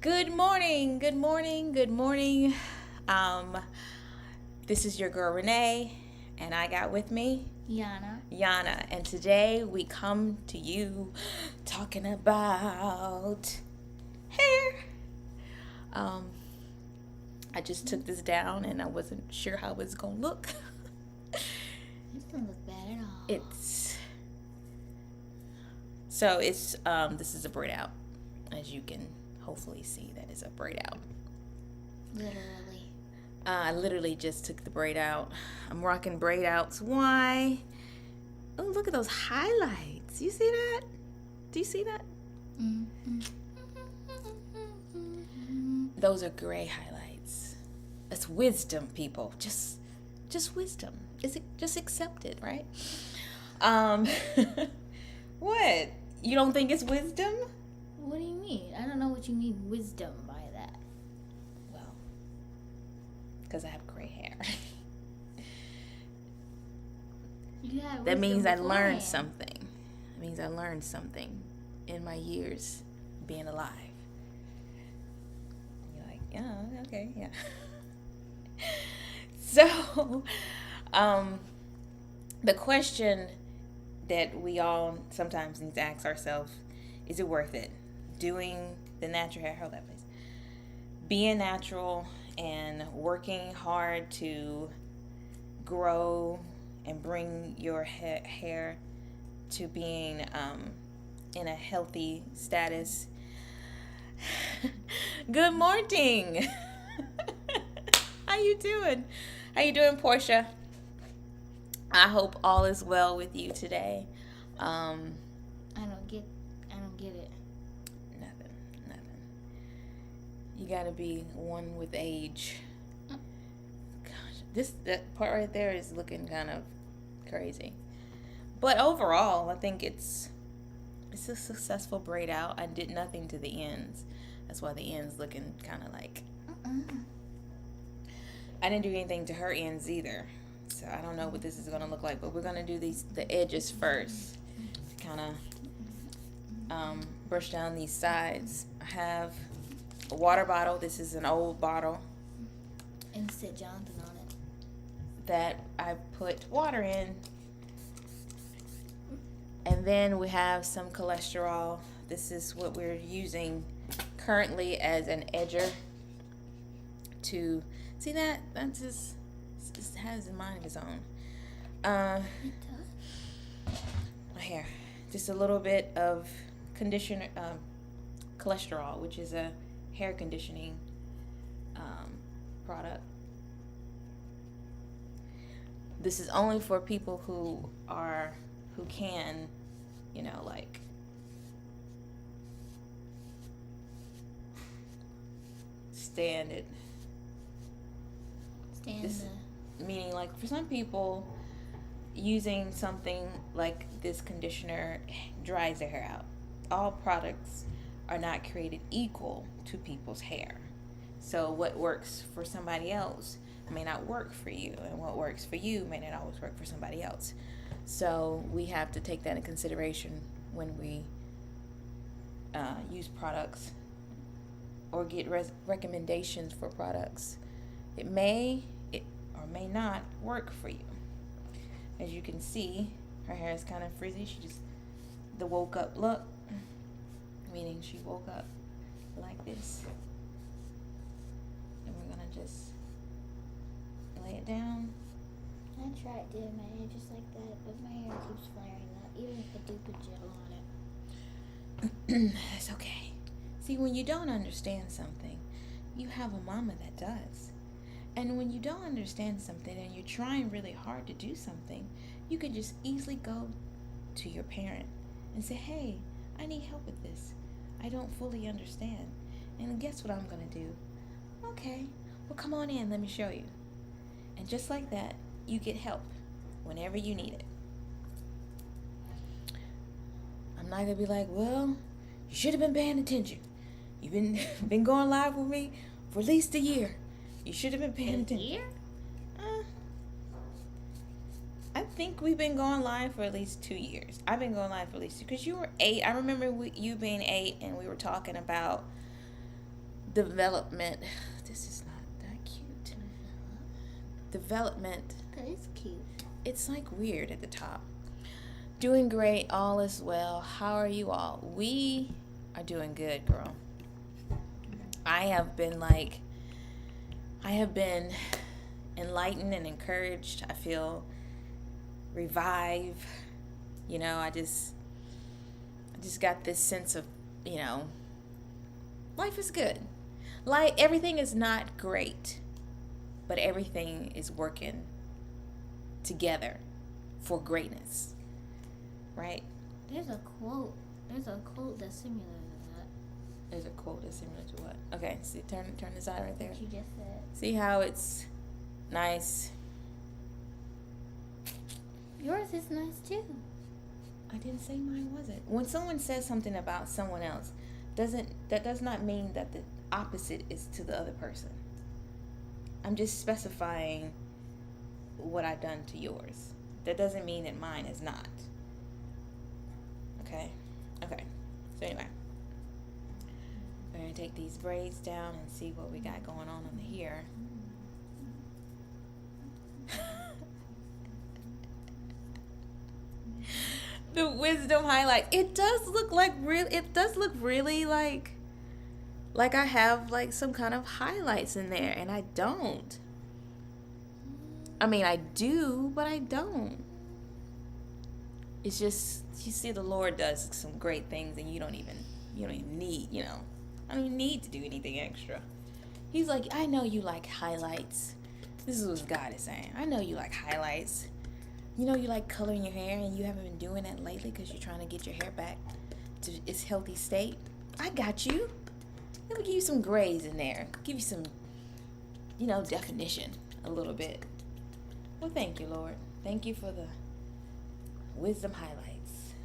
Good morning, good morning, good morning. Um, this is your girl Renee, and I got with me Yana, and today we come to you talking about hair. Um, I just took this down, and I wasn't sure how it was gonna look. It doesn't look bad at all. It's this is a braid out, as you can hopefully see that is a braid out. Literally. I literally just took the braid out. I'm rocking braid outs. Why? Oh, look at those highlights. You see that? Do you see that? Mm-hmm. Those are gray highlights. That's wisdom, people. Just wisdom. Is it just accept it, right? Um, what? You don't think it's wisdom? What do you mean? I don't know what you mean wisdom by that. Well, because I have gray hair. That means I learned something. It means I learned something in my years being alive. You're like, yeah, okay, yeah. So, the question that we all sometimes need to ask ourselves, is it worth it? Doing the natural hair, hold that please. Being natural and working hard to grow and bring your hair to being in a healthy status. Good morning. How you doing? How you doing, Portia? I hope all is well with you today. I don't get it. Nothing. You gotta be one with age. Gosh, that part right there is looking kind of crazy. But overall, I think it's a successful braid out. I did nothing to the ends. That's why the ends looking kind of like. I didn't do anything to her ends either. So I don't know what this is going to look like, but we're going to do the edges first to kind of brush down these sides. I have a water bottle. This is an old bottle. And it said Jonathan on it. That I put water in. And then we have some cholesterol. This is what we're using currently as an edger to see that just has a mind of its own. It does. My hair, just a little bit of conditioner, cholesterol, which is a hair conditioning product. This is only for people who can, like stand it. Meaning, like, for some people, using something like this conditioner dries their hair out. All products are not created equal to people's hair. So what works for somebody else may not work for you, and what works for you may not always work for somebody else. So we have to take that in consideration when we use products or get recommendations for products. It may or may not work for you. As you can see, her hair is kind of frizzy. She just the woke up look, meaning she woke up like this. And we're gonna just lay it down. I tried doing my hair just like that, but my hair keeps flaring up, even if I do put gel on it. It's okay. See, when you don't understand something, you have a mama that does. And when you don't understand something and you're trying really hard to do something, you can just easily go to your parent and say, hey, I need help with this. I don't fully understand. And guess what I'm going to do? Okay, well, come on in. Let me show you. And just like that, you get help whenever you need it. I'm not going to be like, well, you should have been paying attention. You've been going live with me for at least a year. You should have been paying attention. Year? I think we've been going live for at least 2 years. I've been going live for at least 2, because you were 8. I remember you being 8, and we were talking about development. This is not that cute. Development. That is cute. It's like weird at the top. Doing great. All is well. How are you all? We are doing good, girl. I have been enlightened and encouraged. I feel revived. I just got this sense of, life is good. Like, everything is not great, but everything is working together for greatness, right? There's a quote that's similar to that. There's a quote that's similar to what? Okay, see, turn this eye right there. What you just said. See how it's nice? Yours is nice too. I didn't say mine wasn't. When someone says something about someone else, that does not mean that the opposite is to the other person. I'm just specifying what I've done to yours. That doesn't mean that mine is not. Okay. So anyway, we're gonna take these braids down and see what we got going on here. The wisdom highlight. It does look really like I have like some kind of highlights in there, and I don't. I mean, I do, but I don't. It's just, you see, the Lord does some great things, and you don't even need, I don't even need to do anything extra. He's like, I know you like highlights. This is what God is saying. I know you like highlights. You like coloring your hair, and you haven't been doing that lately because you're trying to get your hair back to its healthy state. I got you. Let me give you some grays in there. Give you some, definition a little bit. Well, thank you, Lord. Thank you for the wisdom highlights.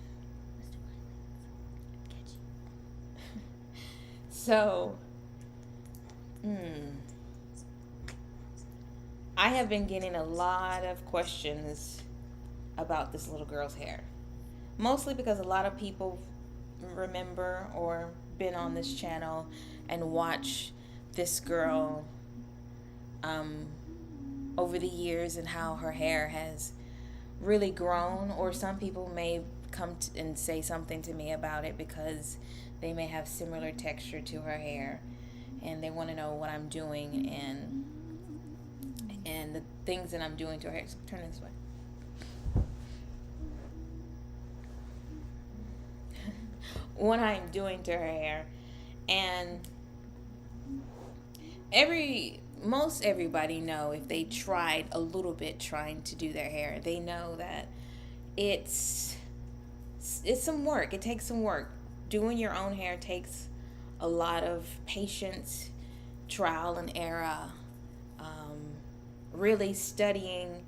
So, I have been getting a lot of questions about this little girl's hair. Mostly because a lot of people remember or been on this channel and watch this girl over the years and how her hair has really grown, or some people may come and say something to me about it because they may have similar texture to her hair and they want to know what I'm doing and the things that I'm doing to her hair. So turn this way. What I'm doing to her hair. And most everybody know, if they tried a little bit trying to do their hair, they know that it's some work. It takes some work. Doing your own hair takes a lot of patience, trial and error, really studying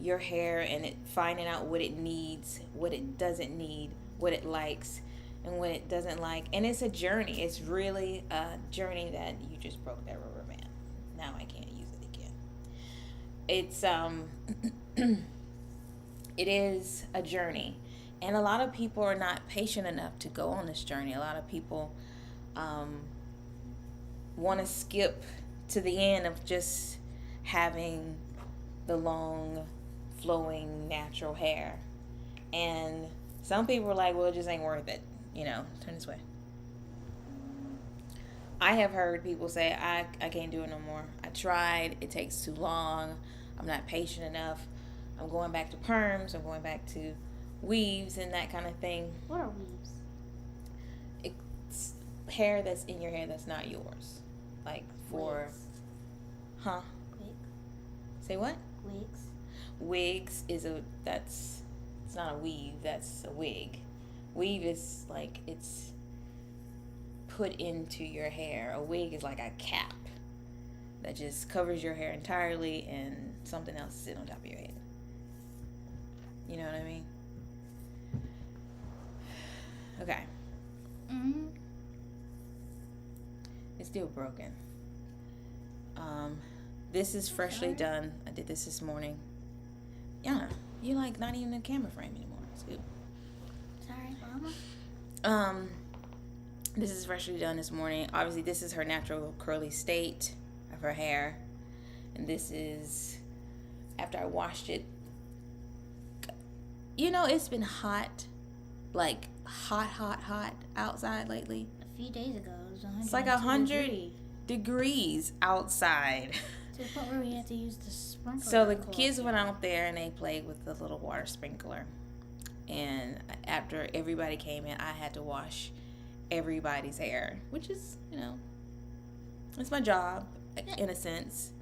your hair and finding out what it needs, what it doesn't need, what it likes, and what it doesn't like. And it's a journey. It's really a journey that you just broke that rubber band. Now I can't use it again. It's it is a journey, and a lot of people are not patient enough to go on this journey. A lot of people want to skip to the end of just having the long, flowing, natural hair. And some people are like, well, it just ain't worth it. Turn this way. I have heard people say, I can't do it no more. I tried. It takes too long. I'm not patient enough. I'm going back to perms. I'm going back to weaves and that kind of thing. What are weaves? It's hair that's in your hair that's not yours. Like for... Wigs. Huh? Wig. Say what? Wigs. Wigs it's not a weave, that's a wig. Weave is like, it's put into your hair. A wig is like a cap that just covers your hair entirely and something else sits on top of your head. You know what I mean? Okay. Mm-hmm. It's still broken. This is freshly done. I did this morning. Yeah, you're like not even in a camera frame anymore. It's good. Sorry, Mama. This is freshly done this morning. Obviously, this is her natural curly state of her hair. And this is after I washed it. You know, it's been hot. Like, hot outside lately. A few days ago, it was 100. It's like 100 degrees outside. To the point where we had to use the sprinkler. So the kids went out there and they played with the little water sprinkler. And after everybody came in, I had to wash everybody's hair, which is, you know, it's my job in a sense.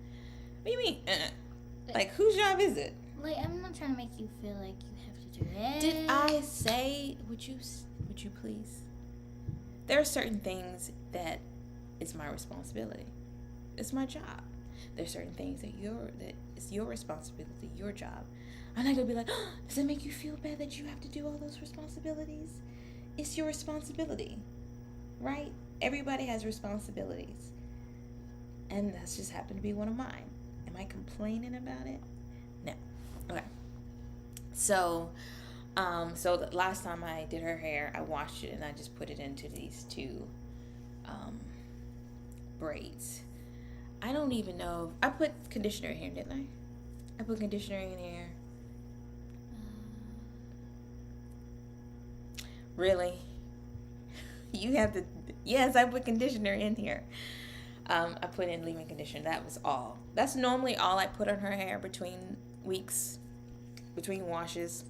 What do you mean? Like, whose job is it? Like, I'm not trying to make you feel like you have to do it. Did I say, would you please? There are certain things that it's my responsibility. It's my job. There's certain things that it's your responsibility, your job. I'm not gonna be like, oh, does it make you feel bad that you have to do all those responsibilities? It's your responsibility, right? Everybody has responsibilities, and that's just happened to be one of mine. Am I complaining about it? No. Okay. So the last time I did her hair, I washed it and I just put it into these two braids. I don't even know. I put conditioner in here, didn't I? I put conditioner in here. Really? You have to. Yes, I put conditioner in here. I put in leave-in conditioner. That was all. That's normally all I put on her hair between weeks, between washes.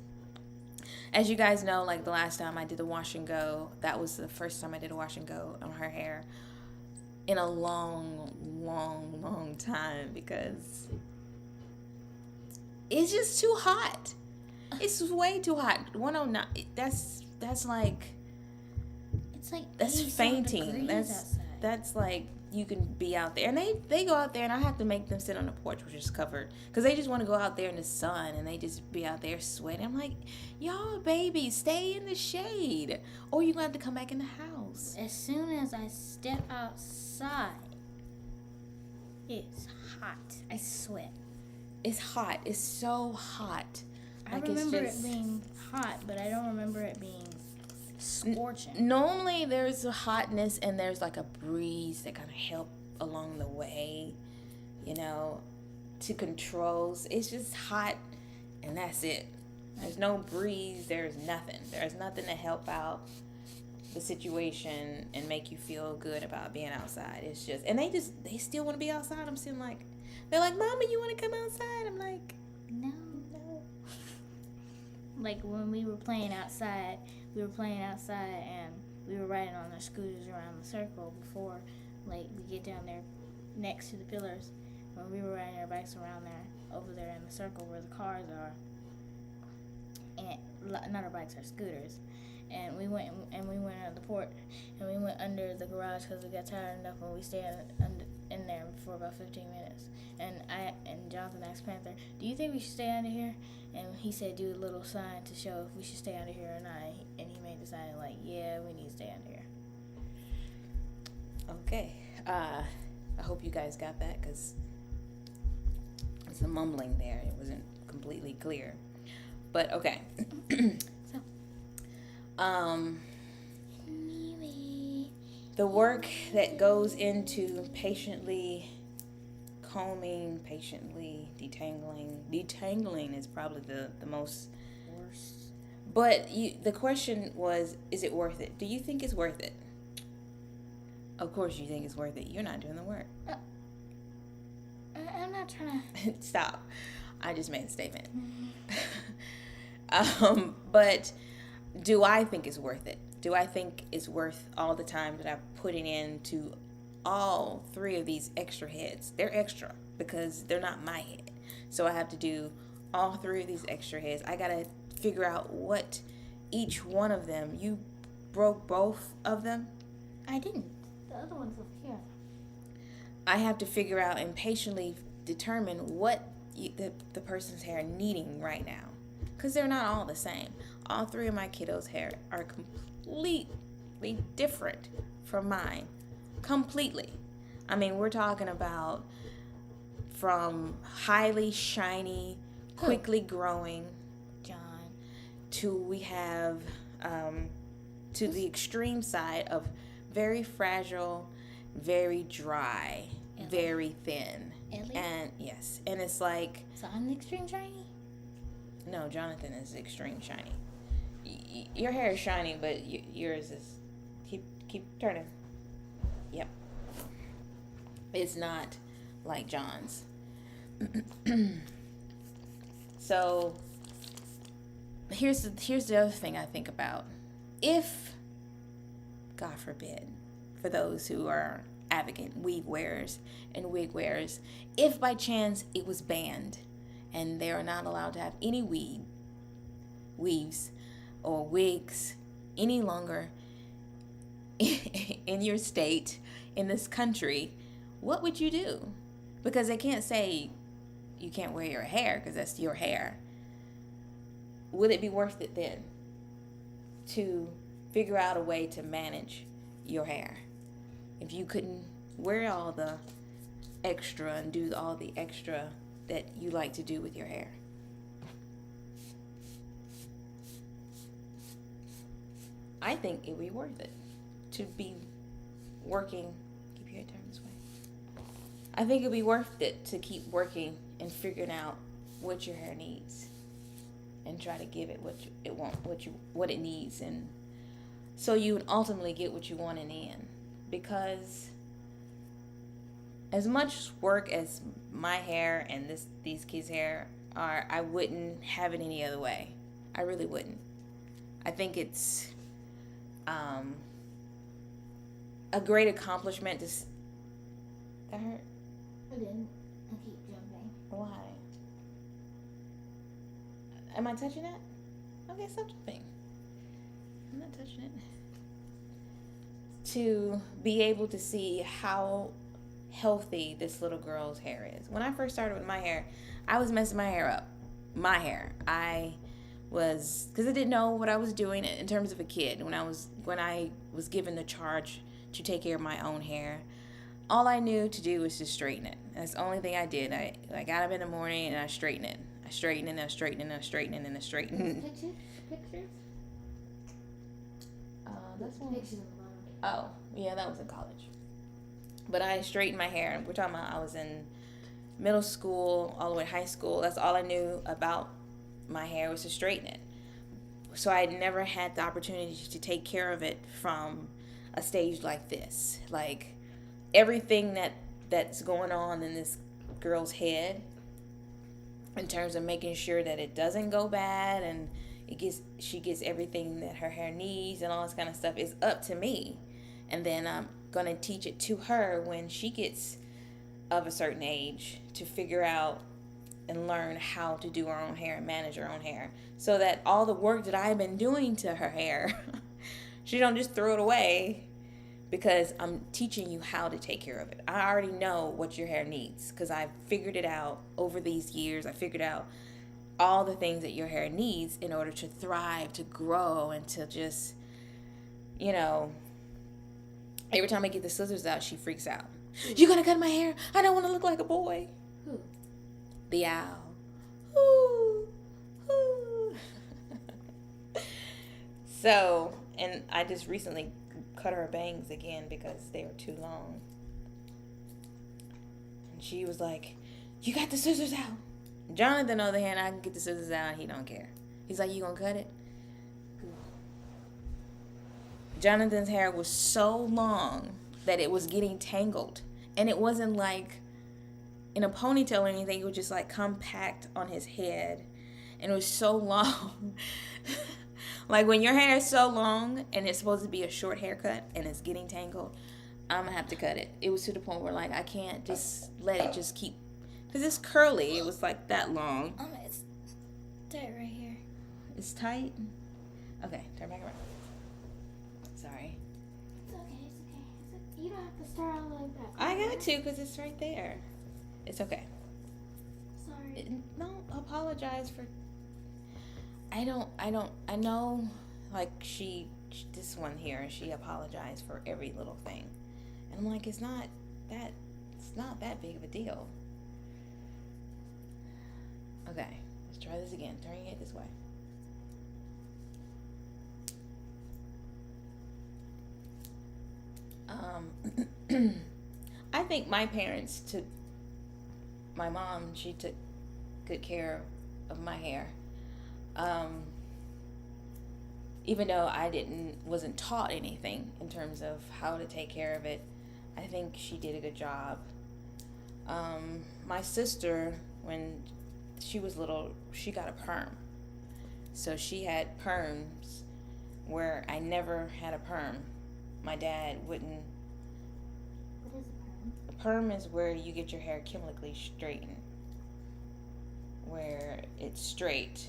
As you guys know, like the last time I did the wash and go, that was the first time I did a wash and go on her hair in a long time, because it's just too hot. It's way too hot. 109. That's like. It's like that's fainting. That's like you can be out there, and they go out there, and I have to make them sit on the porch, which is covered, because they just want to go out there in the sun, and they just be out there sweating. I'm like, y'all babies, stay in the shade, or you're gonna have to come back in the house. As soon as I step outside, it's hot. I sweat. It's hot. It's so hot. I remember it being hot, but I don't remember it being scorching. Normally there's a hotness and there's like a breeze that kind of help along the way, you know, to controls. It's just hot and that's it. There's no breeze. There's nothing to help out the situation and make you feel good about being outside. It's just, and they still want to be outside. I'm still like, they're like, Mama, you want to come outside? I'm like, no. Like when we were playing outside and we were riding on our scooters around the circle before, like, we get down there next to the pillars. When we were riding our bikes around there, over there in the circle where the cars are, and not our bikes, our scooters. And we went on the porch, and we went under the garage because we got tired enough, and we stayed in there for about 15 minutes. And Jonathan asked Panther, "Do you think we should stay under here?" And he said, "Do a little sign to show if we should stay under here or not." And he made the sign like, "Yeah, we need to stay under here." Okay. I hope you guys got that, because it's a mumbling there. It wasn't completely clear. But okay. The work that goes into patiently combing, patiently detangling is probably the most Worst. But the question was, is it worth it? Do you think it's worth it? Of course you think it's worth it. You're not doing the work. I'm not trying to... Stop. I just made a statement. Mm-hmm. But do I think it's worth it? Do I think it's worth all the time that I'm putting into all 3 of these extra heads? They're extra because they're not my head. So I have to do all 3 of these extra heads. I got to figure out what each one of them. You broke both of them? I didn't. The other one's up here. I have to figure out and patiently determine what the person's hair needing right now, because they're not all the same. All 3 of my kiddos' hair are completely different from mine. Completely. I mean, we're talking about from highly shiny, quickly growing, John, to we have to the extreme side of very fragile, very dry, Ellie. very thin. Ellie? And yes, and it's like, So I'm the extreme shiny? no, Jonathan is extreme shiny. Your hair is shiny, but yours is, keep turning. Yep. It's not like John's. So here's the other thing I think about. If, God forbid, for those who are advocate weave wearers and wig wearers, if by chance it was banned and they are not allowed to have any weaves or wigs any longer in your state, in this country, what would you do? Because they can't say you can't wear your hair because that's your hair. Would it be worth it then to figure out a way to manage your hair if you couldn't wear all the extra and do all the extra that you like to do with your hair? I think it would be worth it to be working. Keep your head turned this way. I think it'd be worth it to keep working and figuring out what your hair needs and try to give it what it needs, and so you would ultimately get what you want in the end. Because as much work as my hair and these kids' hair are, I wouldn't have it any other way. I really wouldn't. I think it's a great accomplishment to. That hurt? I didn't. I keep jumping. Why? Am I touching it? Okay, stop jumping. I'm not touching it. To be able to see how healthy this little girl's hair is. When I first started with my hair, I was messing my hair up. My hair. Because I didn't know what I was doing in terms of a kid. When I was given the charge to take care of my own hair, all I knew to do was to straighten it. That's the only thing I did. I got up in the morning and I straightened it. I straightened and I straightened and I straightened and I straightened. Pictures? That's one. Pictures on the bottom. Oh, yeah, that was in college. But I straightened my hair. We're talking about I was in middle school, all the way to high school. That's all I knew about my hair was to straighten it. So I never had the opportunity to take care of it from a stage like this. Like everything that's going on in this girl's head in terms of making sure that it doesn't go bad and she gets everything that her hair needs and all this kind of stuff is up to me. And then I'm going to teach it to her when she gets of a certain age to figure out and learn how to do her own hair and manage her own hair, so that all the work that I've been doing to her hair, she don't just throw it away, because I'm teaching you how to take care of it. I already know what your hair needs because I've figured it out over these years. I figured out all the things that your hair needs in order to thrive, to grow, and to just, every time I get the scissors out, she freaks out. You gonna cut my hair? I don't want to look like a boy. Who? The owl. Ooh, ooh. So, and I just recently cut her bangs again because they were too long. And she was like, you got the scissors out. Jonathan, on the other hand, I can get the scissors out and he don't care. He's like, you gonna cut it? Jonathan's hair was so long that it was getting tangled. And it wasn't like in a ponytail or anything. It was just like compact on his head. And it was so long. Like when your hair is so long and it's supposed to be a short haircut and it's getting tangled, I'm gonna have to cut it. It was to the point where like I can't just let it just keep, because it's curly. It was like that long. It's tight right here. It's tight? Okay, turn back around. Sorry. It's okay. You don't have to start out like that. I got to because it's right there. It's okay. Sorry. Don't apologize for... I know, like, this one here, she apologized for every little thing. And I'm like, it's not that big of a deal. Okay, let's try this again. Turning it this way. I think my parents took, my mom, she took good care of my hair. Um, Even though wasn't taught anything in terms of how to take care of it, I think she did a good job. My sister, when she was little, she got a perm. So she had perms where I never had a perm. My dad wouldn't. What is a perm? A perm is where you get your hair chemically straightened, where it's straight,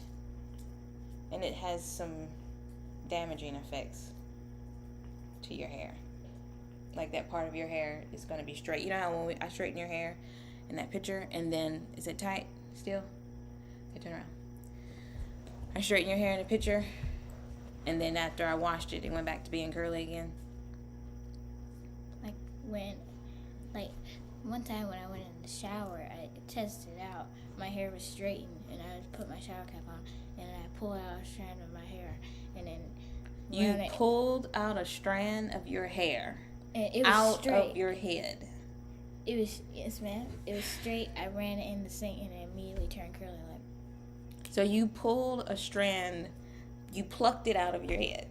and it has some damaging effects to your hair. Like that part of your hair is going to be straight. You know how when I straighten your hair in that picture, and then is it tight still? Okay, turn around. I straighten your hair in the picture, and then after I washed it, it went back to being curly again. Like one time when I went in the shower, I tested out. My hair was straightened, and I put my shower cap on, and I pulled out a strand of my hair, and then you pulled out a strand of your hair and it was out straight. Of your head. It was, yes, ma'am. It was straight. I ran it in the sink, and it immediately turned curly. So you pulled a strand, you plucked it out of your head.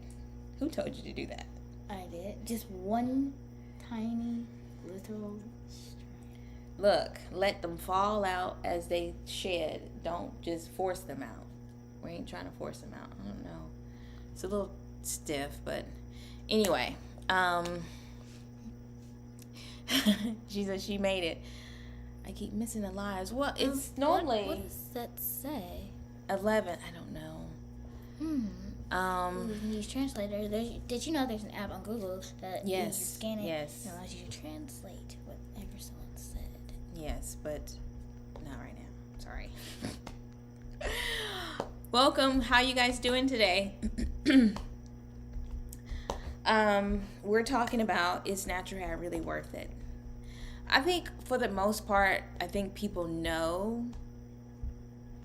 Who told you to do that? I did. Just one tiny little strand. Look, let them fall out as they shed. Don't just force them out. We ain't trying to force them out. I don't know. It's a little stiff, but anyway. She said she made it. I keep missing the lives. Well, it's normally... What does that say? 11. I don't know. These translators. Did you know there's an app on Google that you scan it and allows you to translate whatever someone said? Yes, but not right now. Sorry. Welcome. How you guys doing today? We're talking about, is natural hair really worth it? I think for the most part, I think people know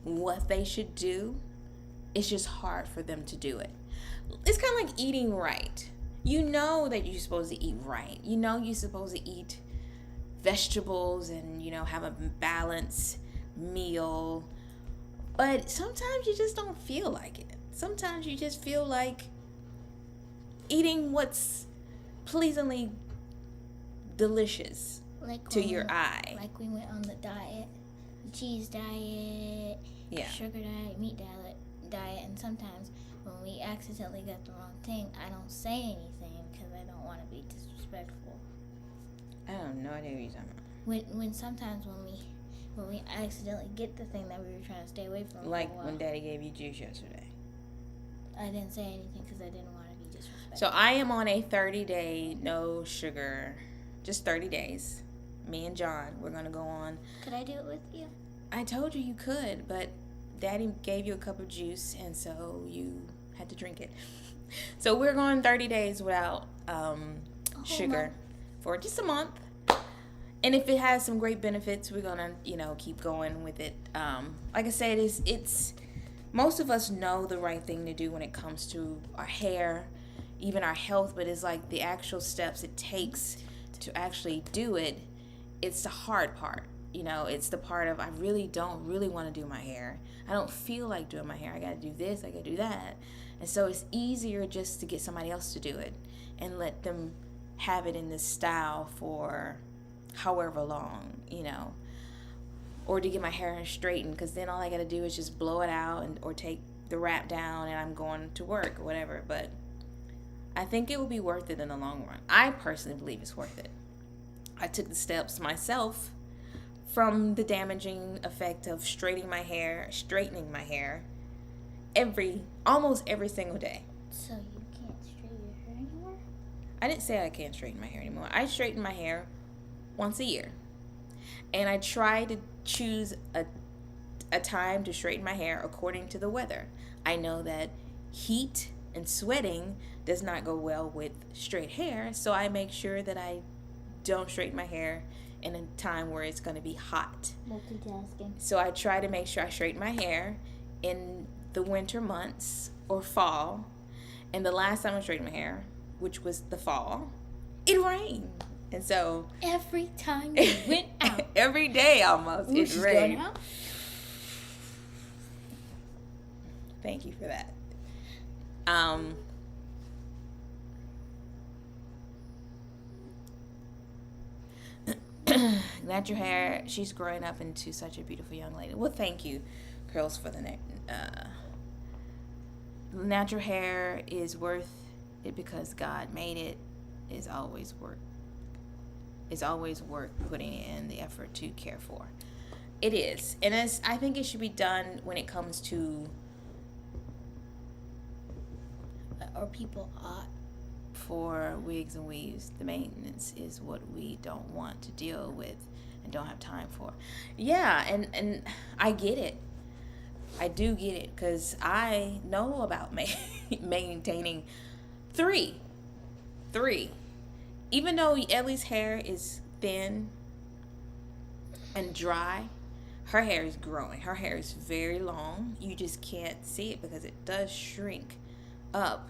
what they should do. It's just hard for them to do it. It's kind of like eating right. You know that you're supposed to eat right. You know you're supposed to eat vegetables and, have a balanced meal. But sometimes you just don't feel like it. Sometimes you just feel like eating what's pleasantly delicious to your eye. Like we went on the diet, cheese diet, sugar diet, meat diet, and sometimes when we accidentally get the wrong thing, I don't say anything because I don't want to be disrespectful. I have no idea what you're talking about. When sometimes when we accidentally get the thing that we were trying to stay away from. Like when Daddy gave you juice yesterday. I didn't say anything because I didn't want to be disrespectful. So I am on a 30-day no sugar, just 30 days. Me and John, we're going to go on. Could I do it with you? I told you could, but Daddy gave you a cup of juice, and so you had to drink it. So we're going 30 days without sugar for just a month. And if it has some great benefits, we're going to, keep going with it. Like I said, it's most of us know the right thing to do when it comes to our hair, even our health, but it's like the actual steps it takes to actually do it. It's the hard part. It's the part of I don't really want to do my hair. I don't feel like doing my hair. I got to do this, I got to do that. And so it's easier just to get somebody else to do it and let them have it in this style for however long, or to get my hair straightened, because then all I got to do is just blow it out or take the wrap down and I'm going to work or whatever. But I think it will be worth it in the long run. I personally believe it's worth it. I took the steps myself from the damaging effect of straightening my hair almost every single day. So you can't straighten your hair anymore? I didn't say I can't straighten my hair anymore. I straighten my hair once a year. And I try to choose a time to straighten my hair according to the weather. I know that heat and sweating does not go well with straight hair, so I make sure that I don't straighten my hair in a time where it's going to be hot. Multitasking. So I try to make sure I straighten my hair in the winter months or fall. And the last time I straightened my hair, which was the fall, it rained. And so Every time you went out. every day almost, Ooh, it she's going rained. out. Thank you for that. Um, Natural hair. She's growing up into such a beautiful young lady. Well, thank you, Curls, for the neck. Natural hair is worth it because God made it. Is always worth. It's always worth putting in the effort to care for. It is, and I think it should be done when it comes to Or people ought. for wigs and weaves. The maintenance is what we don't want to deal with and don't have time for. Yeah, and I get it. I do get it because I know about maintaining three. Even though Ellie's hair is thin and dry, her hair is growing. Her hair is very long. You just can't see it because it does shrink up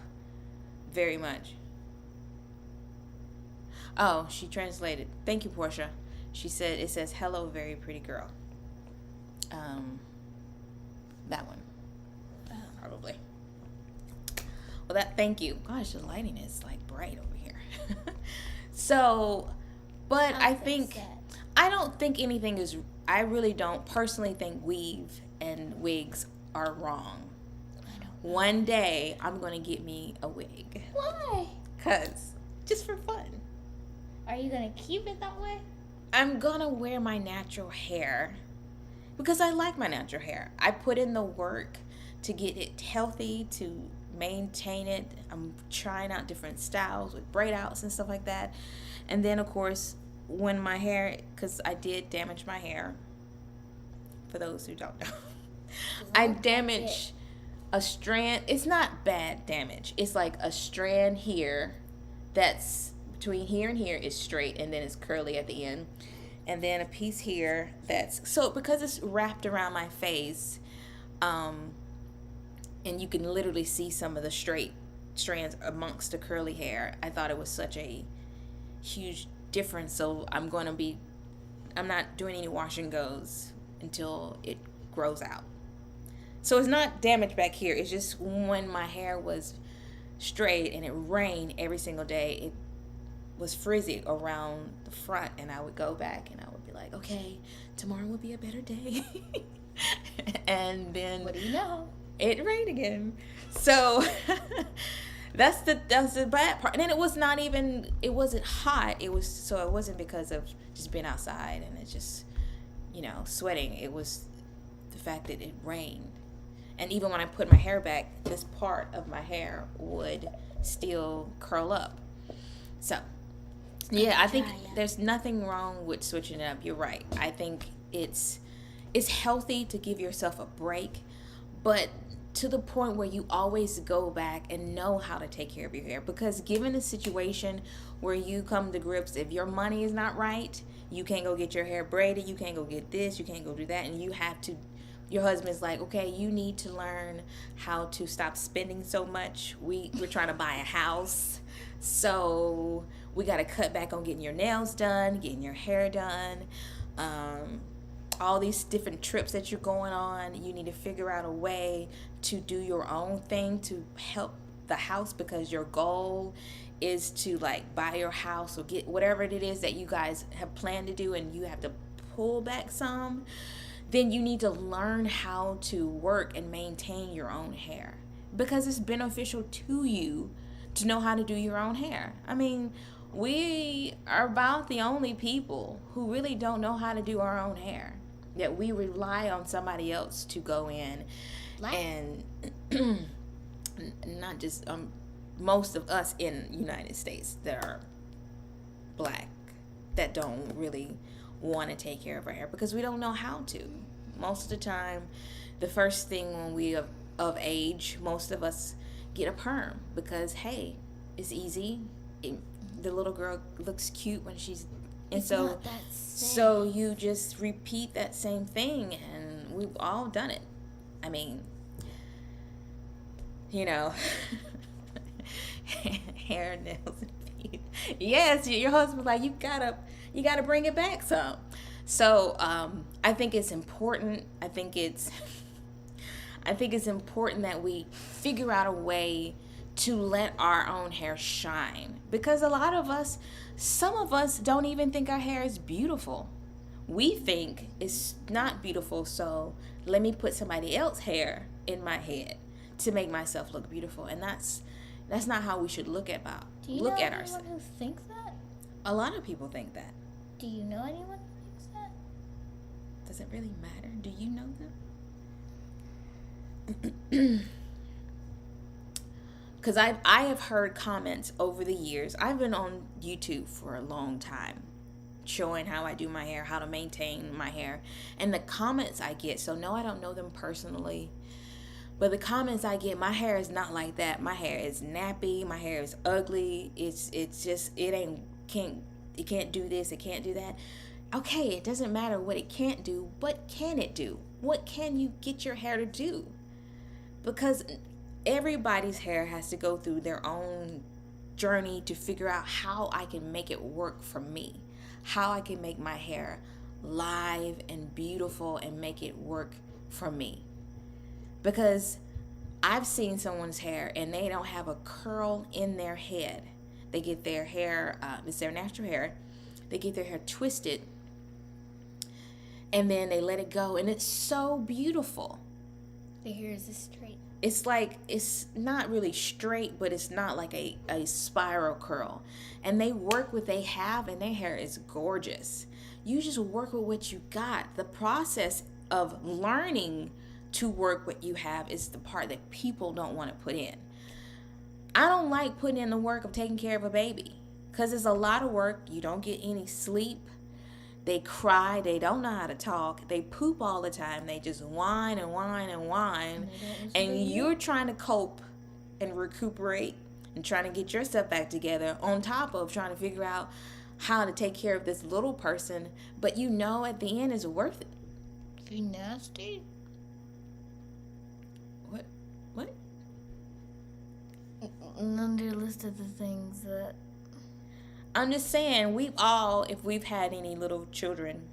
very much. Oh, she translated. Thank you, Portia. She said it says hello, very pretty girl. That one, probably. Well, thank you. Gosh, the lighting is like bright over here. So, but I don't think anything is. I really don't personally think weave and wigs are wrong. One day I'm gonna get me a wig. Why? Cause just for fun. Are you gonna keep it that way? I'm gonna wear my natural hair because I like my natural hair. I put in the work to get it healthy, to maintain it. I'm trying out different styles with braid outs and stuff like that. And then, of course, when my hair, because I did damage my hair, for those who don't know, I damaged a strand. It's not bad damage. It's like a strand here that's between here and here is straight, and then it's curly at the end. And then a piece here that's, so because it's wrapped around my face, and you can literally see some of the straight strands amongst the curly hair, I thought it was such a huge difference. So I'm not doing any wash and goes until it grows out. So it's not damage back here. It's just when my hair was straight and it rained every single day, it was frizzy around the front, and I would go back and I would be like, okay, tomorrow will be a better day. And then what do you know? It rained again. So that's the bad part. And then it wasn't hot. It wasn't because of just being outside and it's just, sweating. It was the fact that it rained. And even when I put my hair back, this part of my hair would still curl up. So, yeah, I think there's nothing wrong with switching it up. You're right. I think it's healthy to give yourself a break, but to the point where you always go back and know how to take care of your hair. Because given the situation where you come to grips, if your money is not right, you can't go get your hair braided, you can't go get this, you can't go do that, and your husband's like, okay, you need to learn how to stop spending so much. We're trying to buy a house, so we got to cut back on getting your nails done, getting your hair done, all these different trips that you're going on. You need to figure out a way to do your own thing to help the house, because your goal is to like buy your house or get whatever it is that you guys have planned to do, and you have to pull back some. Then you need to learn how to work and maintain your own hair, because it's beneficial to you to know how to do your own hair. I mean, we are about the only people who really don't know how to do our own hair, that we rely on somebody else to go in and not just most of us in United States that are black that don't really want to take care of our hair because we don't know how to. Most of the time, the first thing when we are of age, most of us get a perm because, hey, it's easy. The little girl looks cute when she's... And so you just repeat that same thing, and we've all done it. I mean, hair, nails, and feet. Yes, your husband's like, you gotta bring it back some. So I think it's important. I think it's important that we figure out a way to let our own hair shine, because some of us don't even think our hair is beautiful. We think it's not beautiful, so let me put somebody else's hair in my head to make myself look beautiful, and that's not how we should Do you know look at anyone ourselves. who thinks that? A lot of people think that. Do you know anyone who thinks that? Does it really matter? Do you know them? Because I have heard comments over the years. I've been on YouTube for a long time, showing how I do my hair, how to maintain my hair, and the comments I get. So no, I don't know them personally, but the comments I get, my hair is not like that. My hair is nappy. My hair is ugly. It's just it can't do this. It can't do that. Okay, it doesn't matter what it can't do. What can it do? What can you get your hair to do? Because everybody's hair has to go through their own journey to figure out how I can make it work for me, how I can make my hair live and beautiful and make it work for me. Because I've seen someone's hair and they don't have a curl in their head. They get their hair, it's their natural hair, they get their hair twisted and then they let it go, and it's so beautiful. The hair is straight. It's like, it's not really straight, but it's not like a spiral curl. And they work with they have, and their hair is gorgeous. You just work with what you got. The process of learning to work what you have is the part that people don't want to put in. I don't like putting in the work of taking care of a baby, because it's a lot of work. You don't get any sleep. They cry. They don't know how to talk. They poop all the time. They just whine and whine and whine. And you're trying to cope and recuperate and trying to get yourself back together, on top of trying to figure out how to take care of this little person. But you know at the end it's worth it. You nasty? What? Under list of the things that... I'm just saying, if we've had any little children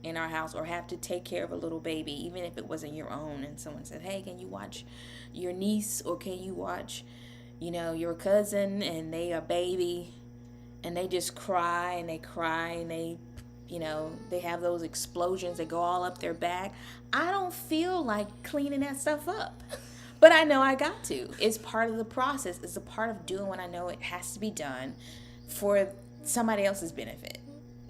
in our house or have to take care of a little baby, even if it wasn't your own, and someone said, hey, can you watch your niece, or can you watch, your cousin, and they are baby, and they just cry and they, they have those explosions that go all up their back. I don't feel like cleaning that stuff up. But I know I got to. It's part of the process. It's a part of doing what I know it has to be done for somebody else's benefit.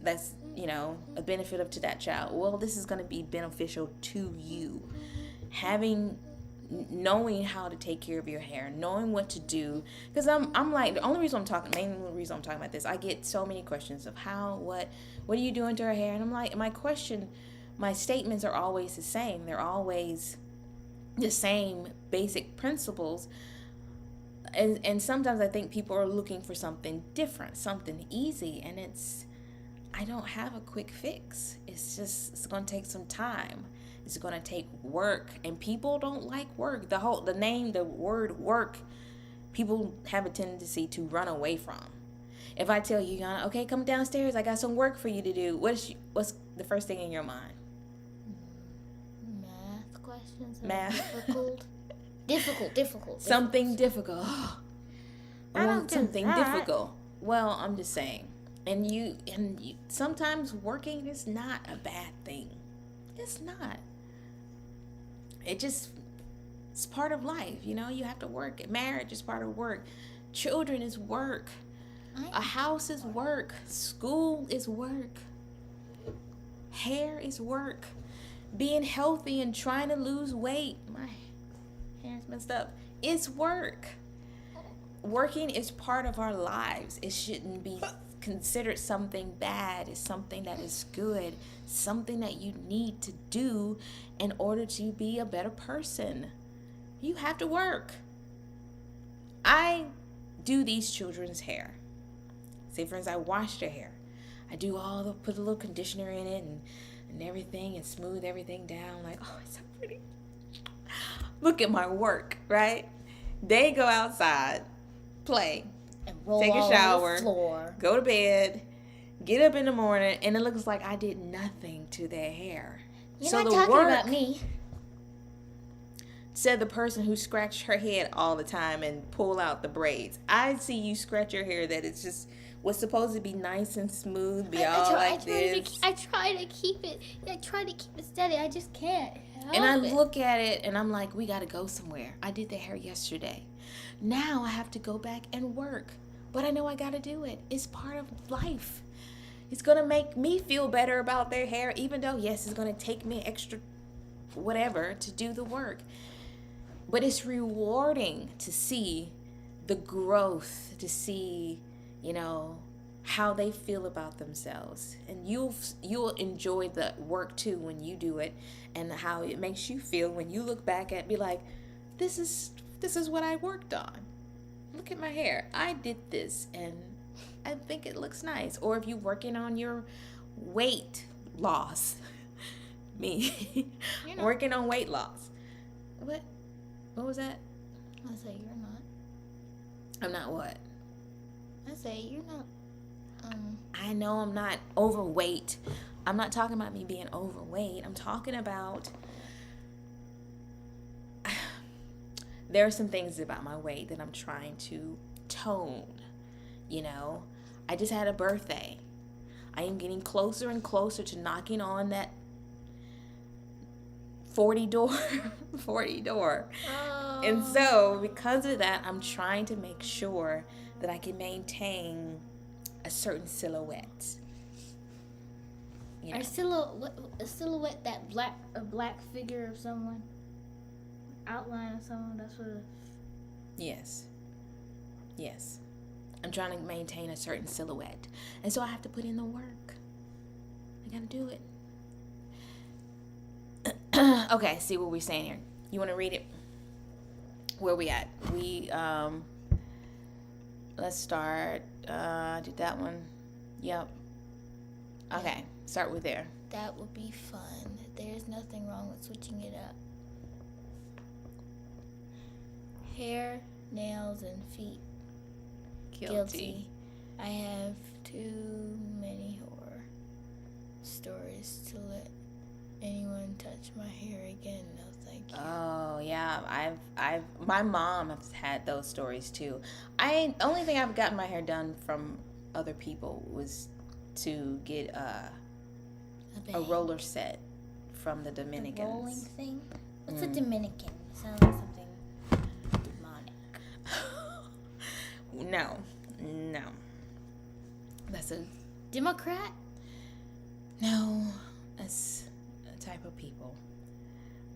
That's, a benefit to that child. Well, this is going to be beneficial to you. Knowing how to take care of your hair, knowing what to do. Because I'm like, the only reason I'm talking about this, I get so many questions of what are you doing to her hair? And I'm like, my statements are always the same. They're always the same basic principles. And sometimes I think people are looking for something different, something easy, and I don't have a quick fix. It's going to take some time. It's going to take work, and people don't like work. The word work, people have a tendency to run away from. If I tell you, okay, come downstairs, I got some work for you to do, what's the first thing in your mind? Math questions. Math. Difficult. Something difficult. I don't do something that. difficult. Well, I'm just saying. And you sometimes working is not a bad thing. It's not. It's part of life. You have to work. Marriage is part of work. Children is work. A house is work. School is work. Hair is work. Being healthy and trying to lose weight. My hair's messed up. It's work. Working is part of our lives. It shouldn't be considered something bad. It's something that is good, something that you need to do in order to be a better person. You have to work. I do these children's hair. Say, for instance, I wash their hair. I do put a little conditioner in it and everything, and smooth everything down. Like, oh, it's so pretty. Look at my work, right? They go outside, play, roll take a all over shower, the floor, go to bed, get up in the morning, and it looks like I did nothing to their hair. You're so not the talking work, about me. Said the person who scratched her head all the time and pull out the braids. I see you scratch your hair that it's just was supposed to be nice and smooth, be all like this. I try to keep it. I try to keep it steady. I just can't help And I it. look at it and I'm like, we got to go somewhere. I did their hair yesterday. Now I have to go back and work. But I know I got to do it. It's part of life. It's going to make me feel better about their hair, even though, yes, it's going to take me extra whatever to do the work. But it's rewarding to see the growth, to see, how they feel about themselves. And you'll enjoy the work too when you do it, and how it makes you feel when you look back at be like, this is what I worked on. Look at my hair. I did this and I think it looks nice. Or if you're working on your weight loss. Me. Working on weight loss. What was that? I say you're not. I'm not what? I say you're not. I know I'm not overweight. I'm not talking about me being overweight. I'm talking about there are some things about my weight that I'm trying to tone. I just had a birthday. I am getting closer and closer to knocking on that 40 door. Oh. And so because of that, I'm trying to make sure that I can maintain a certain silhouette. A silhouette, that black figure of someone, outline of someone. That's what. Yes. I'm trying to maintain a certain silhouette, and so I have to put in the work. I gotta do it. Okay, see what we're saying here. You want to read it? Where we at? Let's start. Did that one? Yep. Okay, start with there. That would be fun. There's nothing wrong with switching it up. Hair, nails, and feet. Guilty. I have too many horror stories to let anyone touch my hair again. No, thank you. Oh yeah, my mom has had those stories too. Only thing I've gotten my hair done from other people was to get a roller set from the Dominicans. The rolling thing. What's a Dominican? Sounds like something demonic. No. That's a Democrat? No, that's a type of people.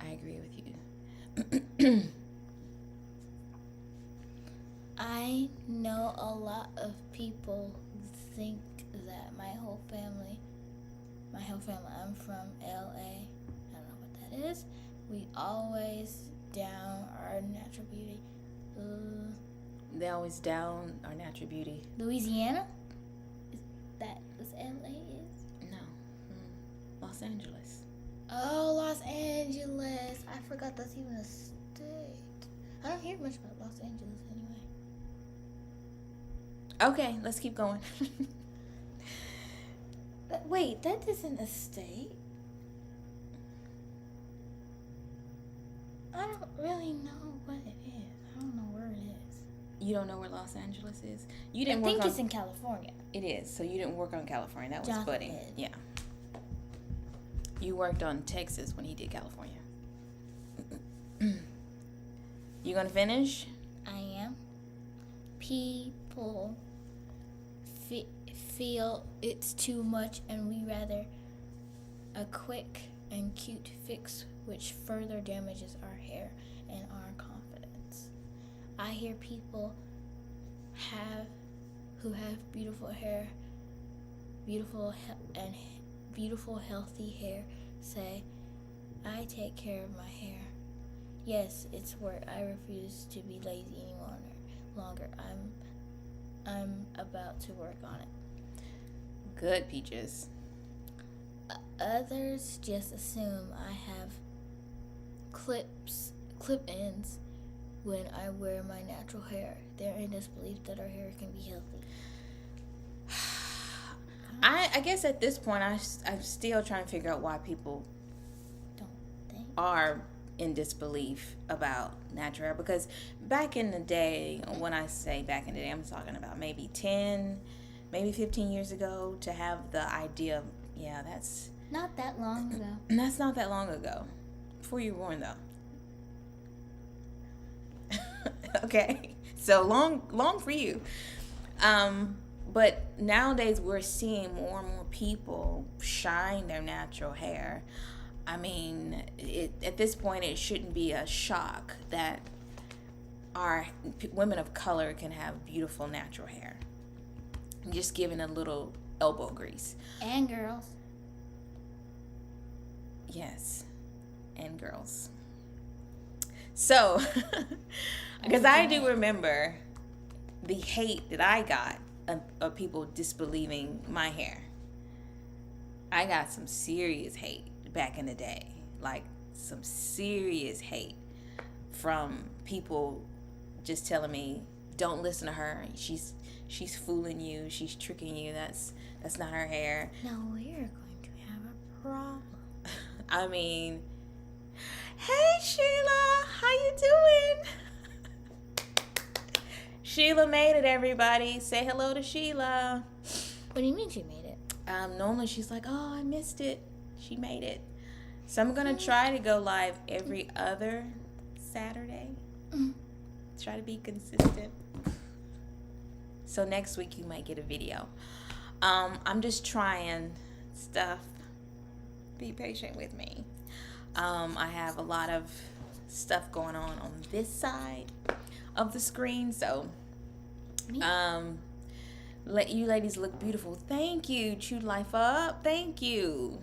I agree with you. I know a lot of people think that my whole family, I'm from LA. I don't know what that is. We always down our natural beauty. They always down our natural beauty. Louisiana? That was LA is? No. Los Angeles. Oh, Los Angeles. I forgot that's even a state. I don't hear much about Los Angeles anyway. Okay, let's keep going. Wait, that isn't a state. I don't really know what it is. I don't know where it is. You don't know where Los Angeles is? I think it's in California. It is. So you didn't work on California. That was Jonathan Buddy. did. Yeah. You worked on Texas when he did California. You gonna finish? I am. People feel it's too much and we rather a quick and cute fix which further damages our hair and our confidence. I hear people who have beautiful hair, beautiful healthy hair say, I take care of my hair. Yes, it's work. I refuse to be lazy any longer. I'm about to work on it. Good, Peaches. Others just assume I have clip ends when I wear my natural hair. They're in disbelief that our hair can be healthy. I guess at this point, I'm still trying to figure out why people Don't think. are in disbelief about natural hair. Because back in the day, when I say back in the day, I'm talking about maybe 10, maybe 15 years ago, to have the idea of, yeah, that's Not that long ago. that's not that long ago. Before you were born, though. Okay, so long for you. But nowadays we're seeing more and more people shine their natural hair. I mean, at this point, it shouldn't be a shock that our women of color can have beautiful natural hair. Just giving a little elbow grease. And girls. Yes, and girls. So, because I do remember the hate that I got of people disbelieving my hair. I got some serious hate back in the day. Like, some serious hate from people just telling me, don't listen to her. She's fooling you. She's tricking you. That's not her hair. No, we're going to have a problem. I mean, hey Sheila, how you doing? Sheila made it, everybody. Say hello to Sheila. What do you mean she made it? Normally she's like, oh, I missed it. She made it. So I'm going to try to go live every other Saturday. Try to be consistent. So next week you might get a video. I'm just trying stuff. Be patient with me. I have a lot of stuff going on this side of the screen, so let you ladies look beautiful. Thank you. Chew life up. Thank you.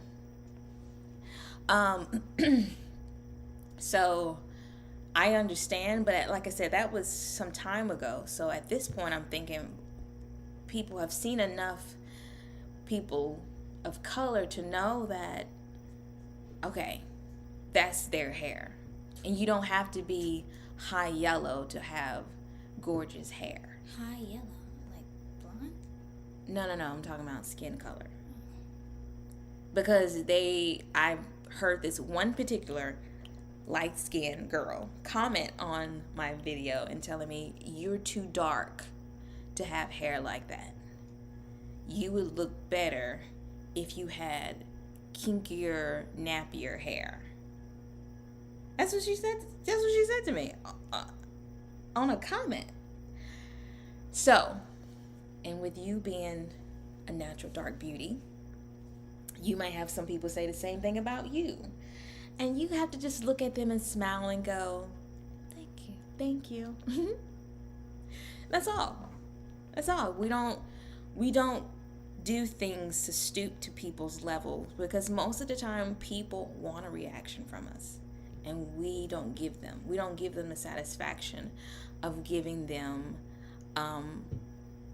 So I understand, but like I said, that was some time ago. So at this point, I'm thinking people have seen enough people of color to know that, okay, that's their hair. And you don't have to be high yellow to have gorgeous hair. High yellow? Like blonde? No, I'm talking about skin color. Because I've heard this one particular light-skinned girl comment on my video and telling me, you're too dark to have hair like that. You would look better if you had kinkier, nappier hair. That's what she said. That's what she said to me on a comment. So, and with you being a natural dark beauty, you might have some people say the same thing about you. And you have to just look at them and smile and go, thank you, thank you. That's all. That's all. We don't do things to stoop to people's level, because most of the time people want a reaction from us. And we don't give them the satisfaction of giving them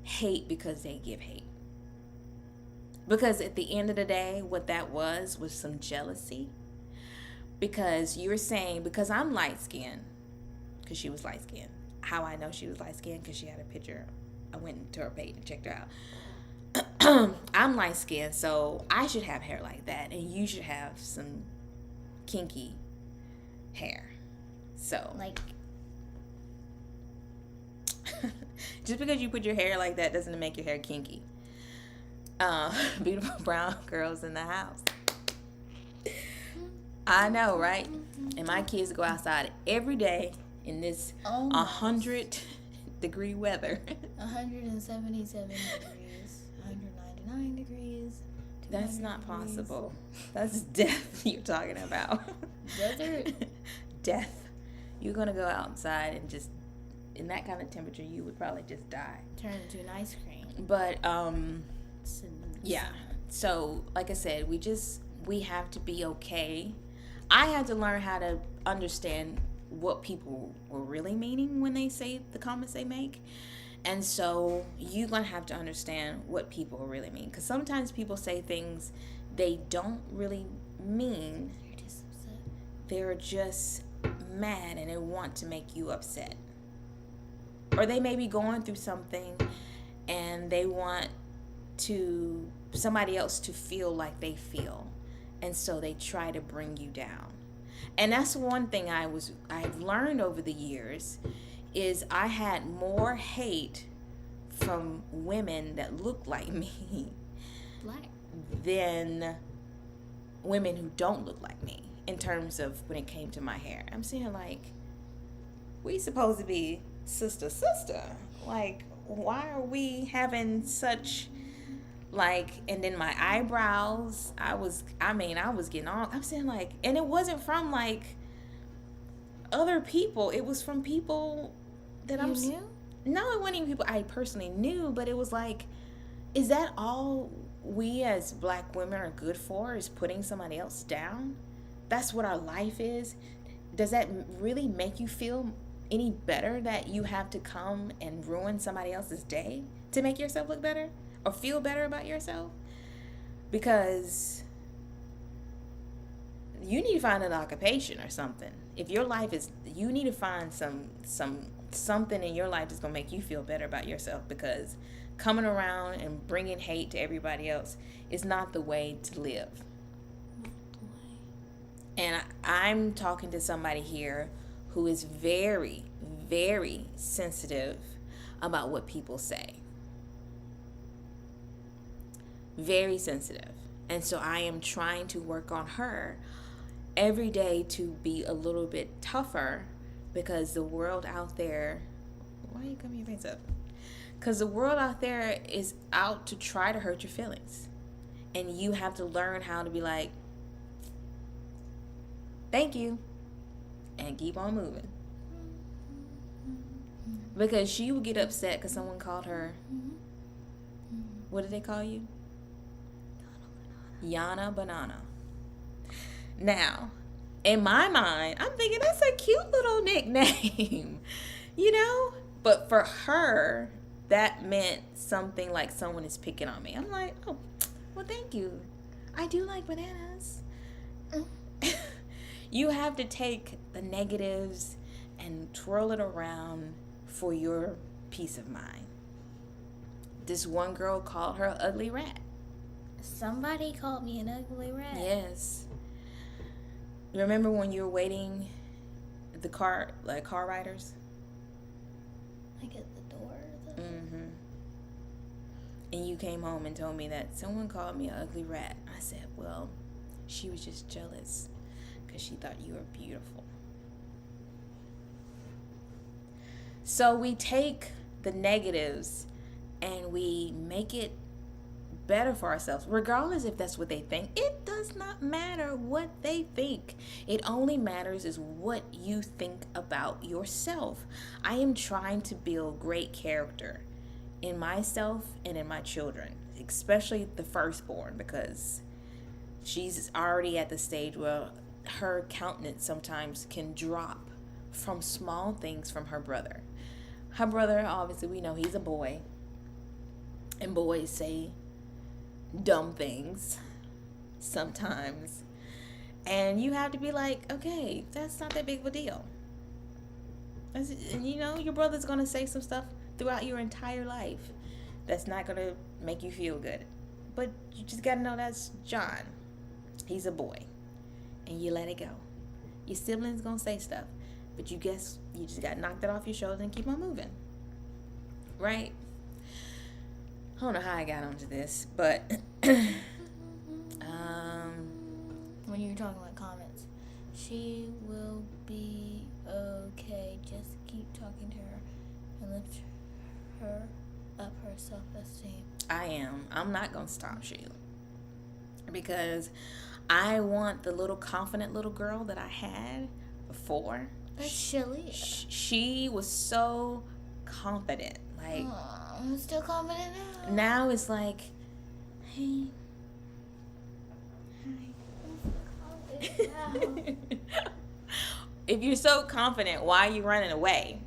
hate because they give hate. Because at the end of the day, what that was some jealousy. Because you're saying, because I'm light-skinned, because she was light-skinned. How I know she was light-skinned? Because she had a picture. I went to her page and checked her out. I'm light-skinned, so I should have hair like that. And you should have some kinky hair. So Like, just because you put your hair like that doesn't make your hair kinky. Beautiful brown girls in the house. I know, right? And my kids go outside every day in this 100-degree weather. 177 degrees, 199 degrees. That's not possible. That's death you're talking about. Desert? Death. You're going to go outside and just, in that kind of temperature, you would probably just die. Turn into an ice cream. But, yeah. So, like I said, we have to be okay. I had to learn how to understand what people were really meaning when they say the comments they make. And so you're going to have to understand what people really mean. Because sometimes people say things they don't really mean. You're just upset. They're just mad and they want to make you upset. Or they may be going through something and they want to somebody else to feel like they feel. And so they try to bring you down. And that's one thing I've learned over the years is I had more hate from women that look like me Black. than women who don't look like me in terms of when it came to my hair. I'm saying, like, we supposed to be sister. Like, why are we having such, like, and then my eyebrows, I was getting all, I'm saying, like, and it wasn't from, like, other people. It was from people that You knew? No, it wasn't even people I personally knew, but it was like, is that all we as black women are good for, is putting somebody else down? That's what our life is? Does that really make you feel any better that you have to come and ruin somebody else's day to make yourself look better or feel better about yourself? Because you need to find an occupation or something. If your life is, you need to find something in your life that's going to make you feel better about yourself, because coming around and bringing hate to everybody else is not the way to live. And I'm talking to somebody here who is very, very sensitive about what people say. Very sensitive. And so I am trying to work on her every day to be a little bit tougher, because the world out there, why are you coming your face up? Because the world out there is out to try to hurt your feelings. And you have to learn how to be like, thank you, and keep on moving. Because she would get upset because someone called her, what did they call you? Yana Banana. Now, in my mind, I'm thinking that's a cute little nickname, you know? But for her, that meant something like someone is picking on me. I'm like, oh, well, thank you. I do like bananas. You have to take the negatives and twirl it around for your peace of mind. This one girl called her an ugly rat. Somebody called me an ugly rat. Yes. Remember when you were waiting at the car, like car riders? Like at the door? Mm-hmm. And you came home and told me that someone called me an ugly rat. I said, well, she was just jealous because she thought you were beautiful. So we take the negatives and we make it better for ourselves, regardless if that's what they think. It does not matter what they think. It only matters is what you think about yourself. I am trying to build great character in myself and in my children, especially the firstborn, because she's already at the stage where her countenance sometimes can drop from small things from her brother. Her brother, obviously, we know he's a boy, and boys say dumb things sometimes, and you have to be like, okay, that's not that big of a deal. And you know, your brother's gonna say some stuff throughout your entire life that's not gonna make you feel good, but you just gotta know that's John. He's a boy, and you let it go. Your siblings gonna say stuff, but you just gotta knock that off your shoulders and keep on moving, right? I don't know how I got onto this, but when you were talking about comments, she will be okay. Just keep talking to her and lift her up, her self-esteem. I am. I'm not gonna stop you, because I want the little confident little girl that I had before. That's Shalia. She was so confident. Like, I'm still confident now. now it's like, hey. If you're so confident, why are you running away?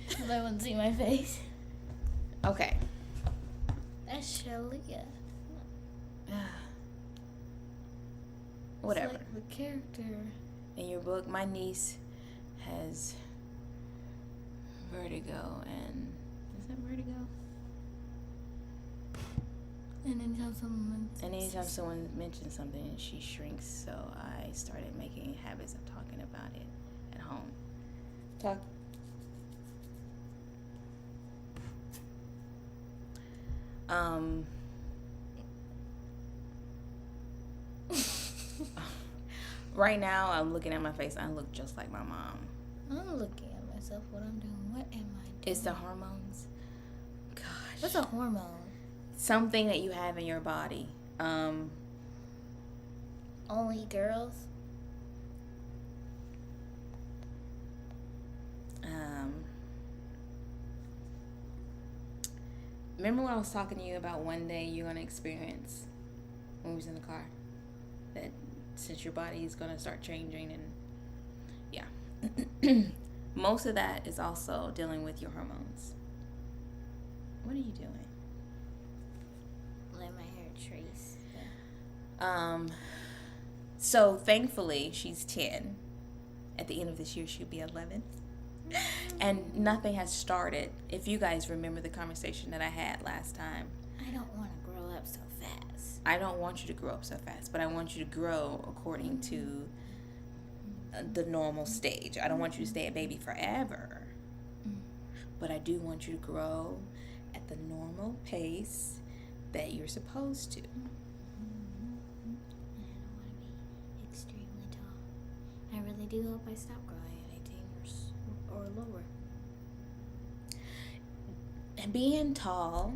Because I wouldn't see my face. Okay. That's Shalia. Whatever. It's like the character. In your book, my niece, has vertigo, and is that vertigo? And anytime someone mentions something, she shrinks. So I started making habits of talking about it at home. Talk. Right now, I'm looking at my face. I look just like my mom. I'm looking at myself. What I'm doing? What am I doing? It's the hormones. Gosh. What's a hormone? Something that you have in your body. Only girls? Remember when I was talking to you about one day you're going to experience when we was in the car? That since your body is going to start changing, and yeah. Most of that is also dealing with your hormones. What are you doing? Let my hair trace. So thankfully she's 10. At the end of this year she'll be 11. And nothing has started. If you guys remember the conversation that I had last time. I don't want to grow up so fast. I don't want you to grow up so fast, but I want you to grow according to the normal stage. I don't want you to stay a baby forever. But I do want you to grow at the normal pace that you're supposed to. And I don't want to be extremely tall. I really do hope I stop growing at 18 years or lower. Being tall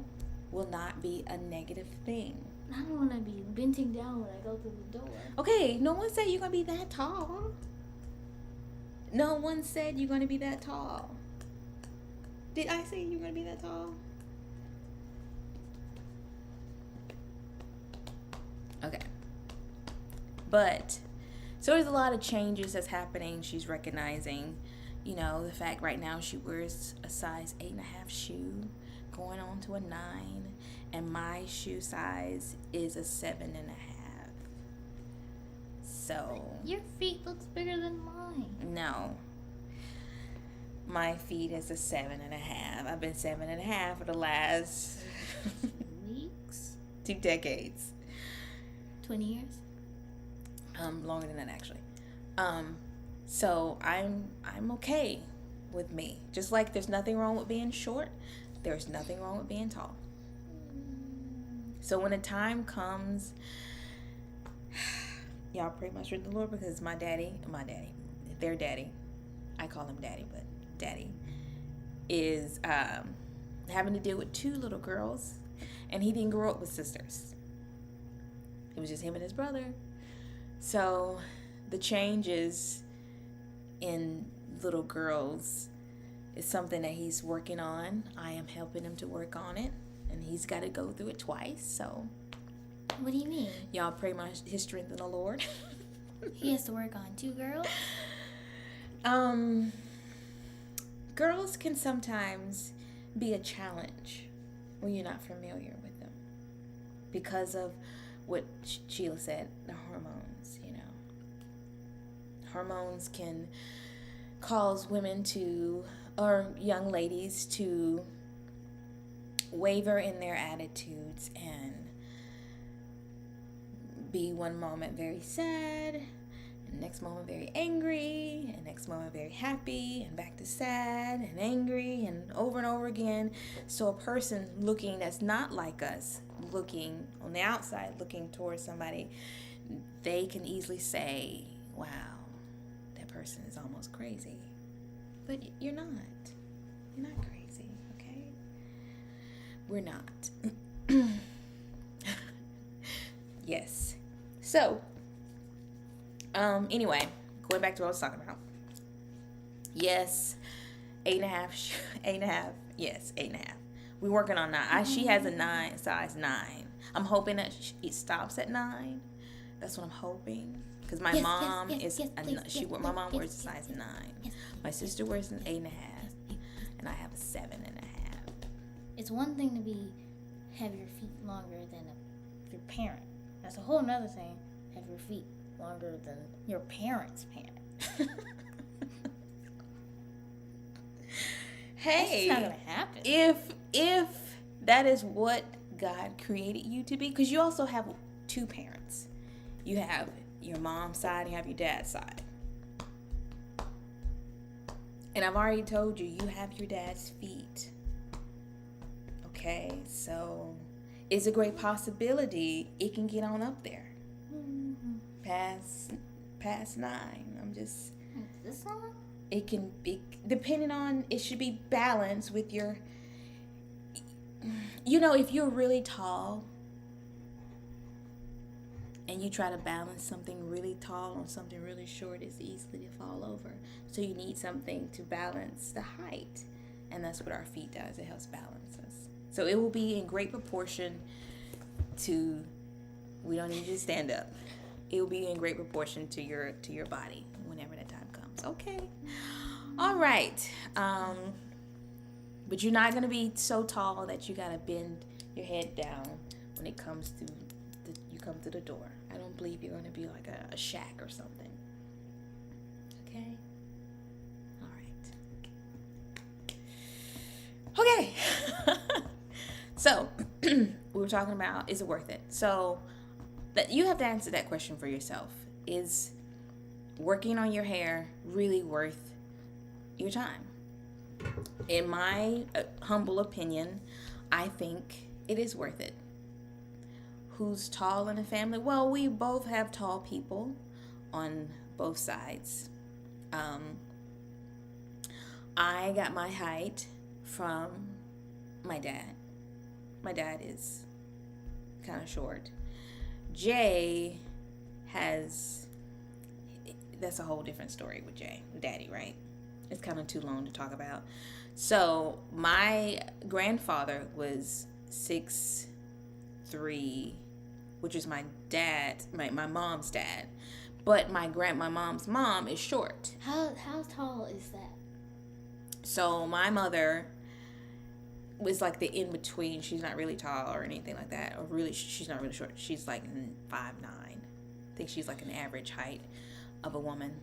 will not be a negative thing. I don't want to be bending down when I go through the door. Okay, no one said you're going to be that tall. No one said you're going to be that tall. Did I say you're going to be that tall? Okay. But, so there's a lot of changes that's happening. She's recognizing, you know, the fact right now she wears a size 8.5 shoe, going on to a 9. And my shoe size is a 7.5. So. Your feet looks bigger than mine. No. My feet is a 7.5. I've been 7.5 for the last weeks. 2 decades. 20 years. Longer than that actually. So I'm okay with me. Just like there's nothing wrong with being short, there's nothing wrong with being tall. So when the time comes, y'all pray my strength in the Lord, because their daddy, I call him daddy, but daddy is having to deal with 2 little girls, and he didn't grow up with sisters. It was just him and his brother. So the changes in little girls is something that he's working on. I am helping him to work on it, and he's got to go through it twice. So what do you mean? Y'all pray his strength in the Lord. He has to work on 2 girls? Girls can sometimes be a challenge when you're not familiar with them, because of what Sheila said, the hormones, you know. Hormones can cause women to, or young ladies to, waver in their attitudes and be one moment very sad, and next moment very angry, and next moment very happy, and back to sad and angry, and over again. So a person looking that's not like us, looking on the outside, looking towards somebody, they can easily say, wow, that person is almost crazy. But you're not. You're not crazy, okay? We're not. Yes. So, anyway, going back to what I was talking about. Yes, 8.5, yes, 8.5. We're working on 9. She has a size 9. I'm hoping that it stops at 9. That's what I'm hoping. Because my mom my mom wears a size 9. My sister wears an 8.5, and I have a 7.5. It's one thing to have your feet longer than your parent. That's a whole nother thing. Have your feet longer than your parents' parent. That's just not hey, gonna happen. if that is what God created you to be, because you also have two parents. You have your mom's side and you have your dad's side. And I've already told you, you have your dad's feet. Okay, so it's a great possibility it can get on up there. Past 9. I'm just. This one? It can be, depending on, it should be balanced with your, if you're really tall and you try to balance something really tall on something really short, it's easy to fall over. So you need something to balance the height. And that's what our feet does. It helps balance us. So it will be in great proportion to, we don't need you to stand up. It will be in great proportion to your body whenever that time comes. Okay. All right. But you're not going to be so tall that you got to bend your head down when it comes to you come to the door. I don't believe you're going to be like a shack or something. Okay? All right. Okay. So, we were talking about, is it worth it? So, that you have to answer that question for yourself. Is working on your hair really worth your time? In my humble opinion, I think it is worth it. Who's tall in the family? Well, we both have tall people on both sides. I got my height from my dad. My dad is kind of short. Jay has, that's a whole different story with Jay, with Daddy, right? It's kind of too long to talk about. So my grandfather was 6'3", which is my dad, my mom's dad. But my mom's mom is short. How tall is that? So my mother was like the in between. She's not really tall or anything like that, or really she's not really short. She's like 5'9". I think she's like an average height of a woman.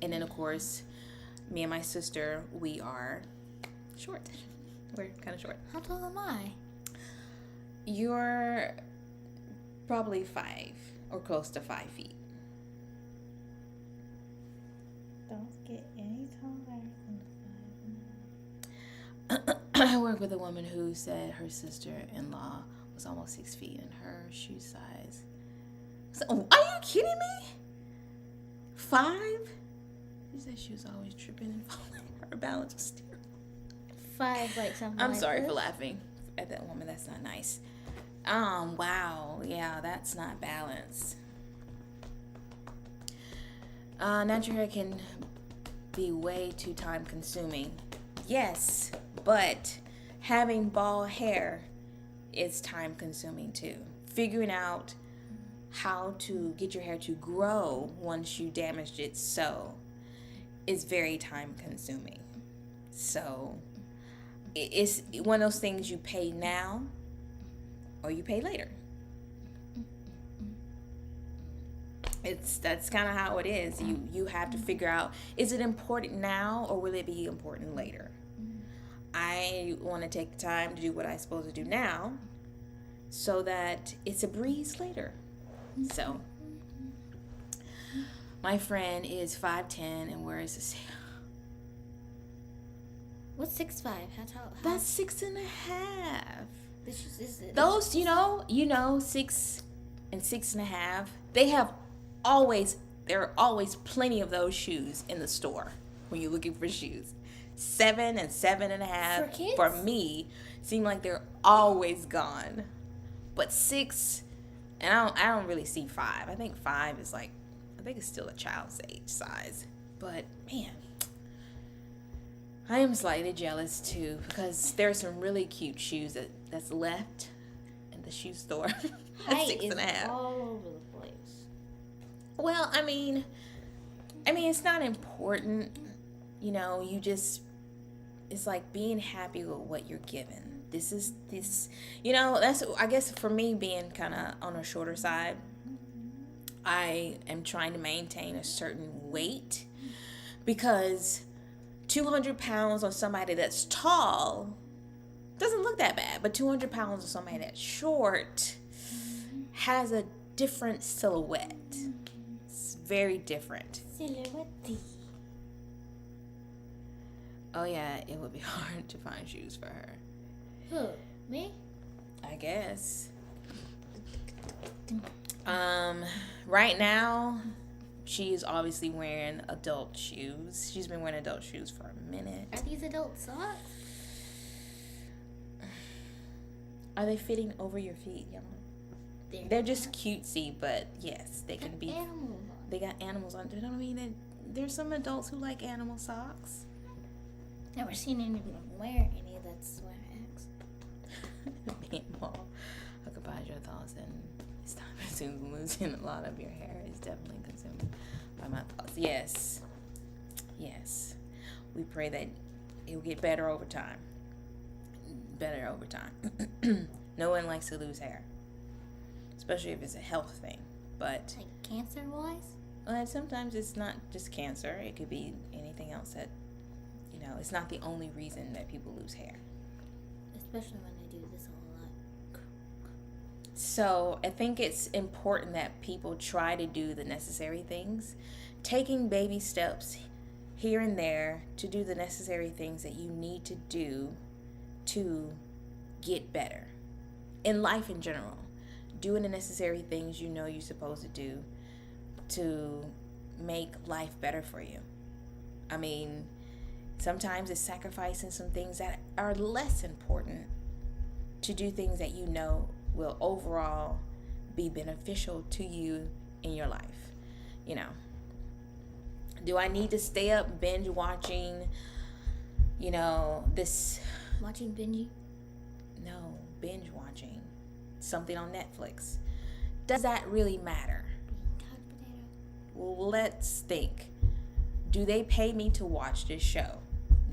And then of course, me and my sister, we are short. We're kind of short. How tall am I? You're probably 5 or close to 5 feet. Don't get any taller than 5'9". I work with a woman who said her sister-in-law was almost 6 feet in her shoe size. So, are you kidding me? 5? She said she was always tripping and falling. Her balance was terrible. 5, like something. I'm like sorry this? for laughing at that woman. That's not nice. Wow. Yeah, that's not balanced. Natural hair can be way too time consuming. Yes, but having bald hair is time consuming too. Figuring out how to get your hair to grow once you damaged it so is very time consuming. So it's one of those things you pay now or you pay later. That's kind of how it is. You have to figure out, is it important now or will it be important later? I want to take the time to do what I'm supposed to do now so that it's a breeze later. So my friend is 5'10" and wears a... What's 6'5"? How tall? That's 6.5. This Those, 6 and 6.5, there are always plenty of those shoes in the store when you're looking for shoes. 7 and 7.5 For kids? for me seem like they're always gone. But 6, and I don't really see 5. I think 5 is like, I think it's still a child's age size. But man, I am slightly jealous too because there's some really cute shoes that's left in the shoe store. height 6.5. is all over the place. Well, I mean, it's not important. It's like being happy with what you're given. That's, I guess for me being kind of on a shorter side, I am trying to maintain a certain weight because 200 pounds on somebody that's tall doesn't look that bad, but 200 pounds on somebody that's short has a different silhouette. It's very different. Silhouette. Oh yeah, it would be hard to find shoes for her. Who? Me? I guess. Right now, she's obviously wearing adult shoes. She's been wearing adult shoes for a minute. Are these adult socks? Are they fitting over your feet, y'all? They're just cutesy, but yes, they can be. Animals on. They got animals on. I don't mean, there's some adults who like animal socks. Never seen anyone wear any of that sweatpants. Meanwhile, occupies your thoughts and it's time to losing a lot of your hair. Is definitely consumed by my thoughts. Yes. We pray that it will get better over time. No one likes to lose hair, especially if it's a health thing. But like cancer wise? Well, sometimes it's not just cancer. It could be anything else that, it's not the only reason that people lose hair. Especially when they do this a lot. So I think it's important that people try to do the necessary things, taking baby steps here and there to do the necessary things that you need to do to get better. In life in general, doing the necessary things you're supposed to do to make life better for you. I mean, sometimes it's sacrificing some things that are less important to do things that will overall be beneficial to you in your life. Do I need to stay up binge watching, this... Watching Benji? No, binge watching something on Netflix. Does that really matter? Well, let's think. Do they pay me to watch this show?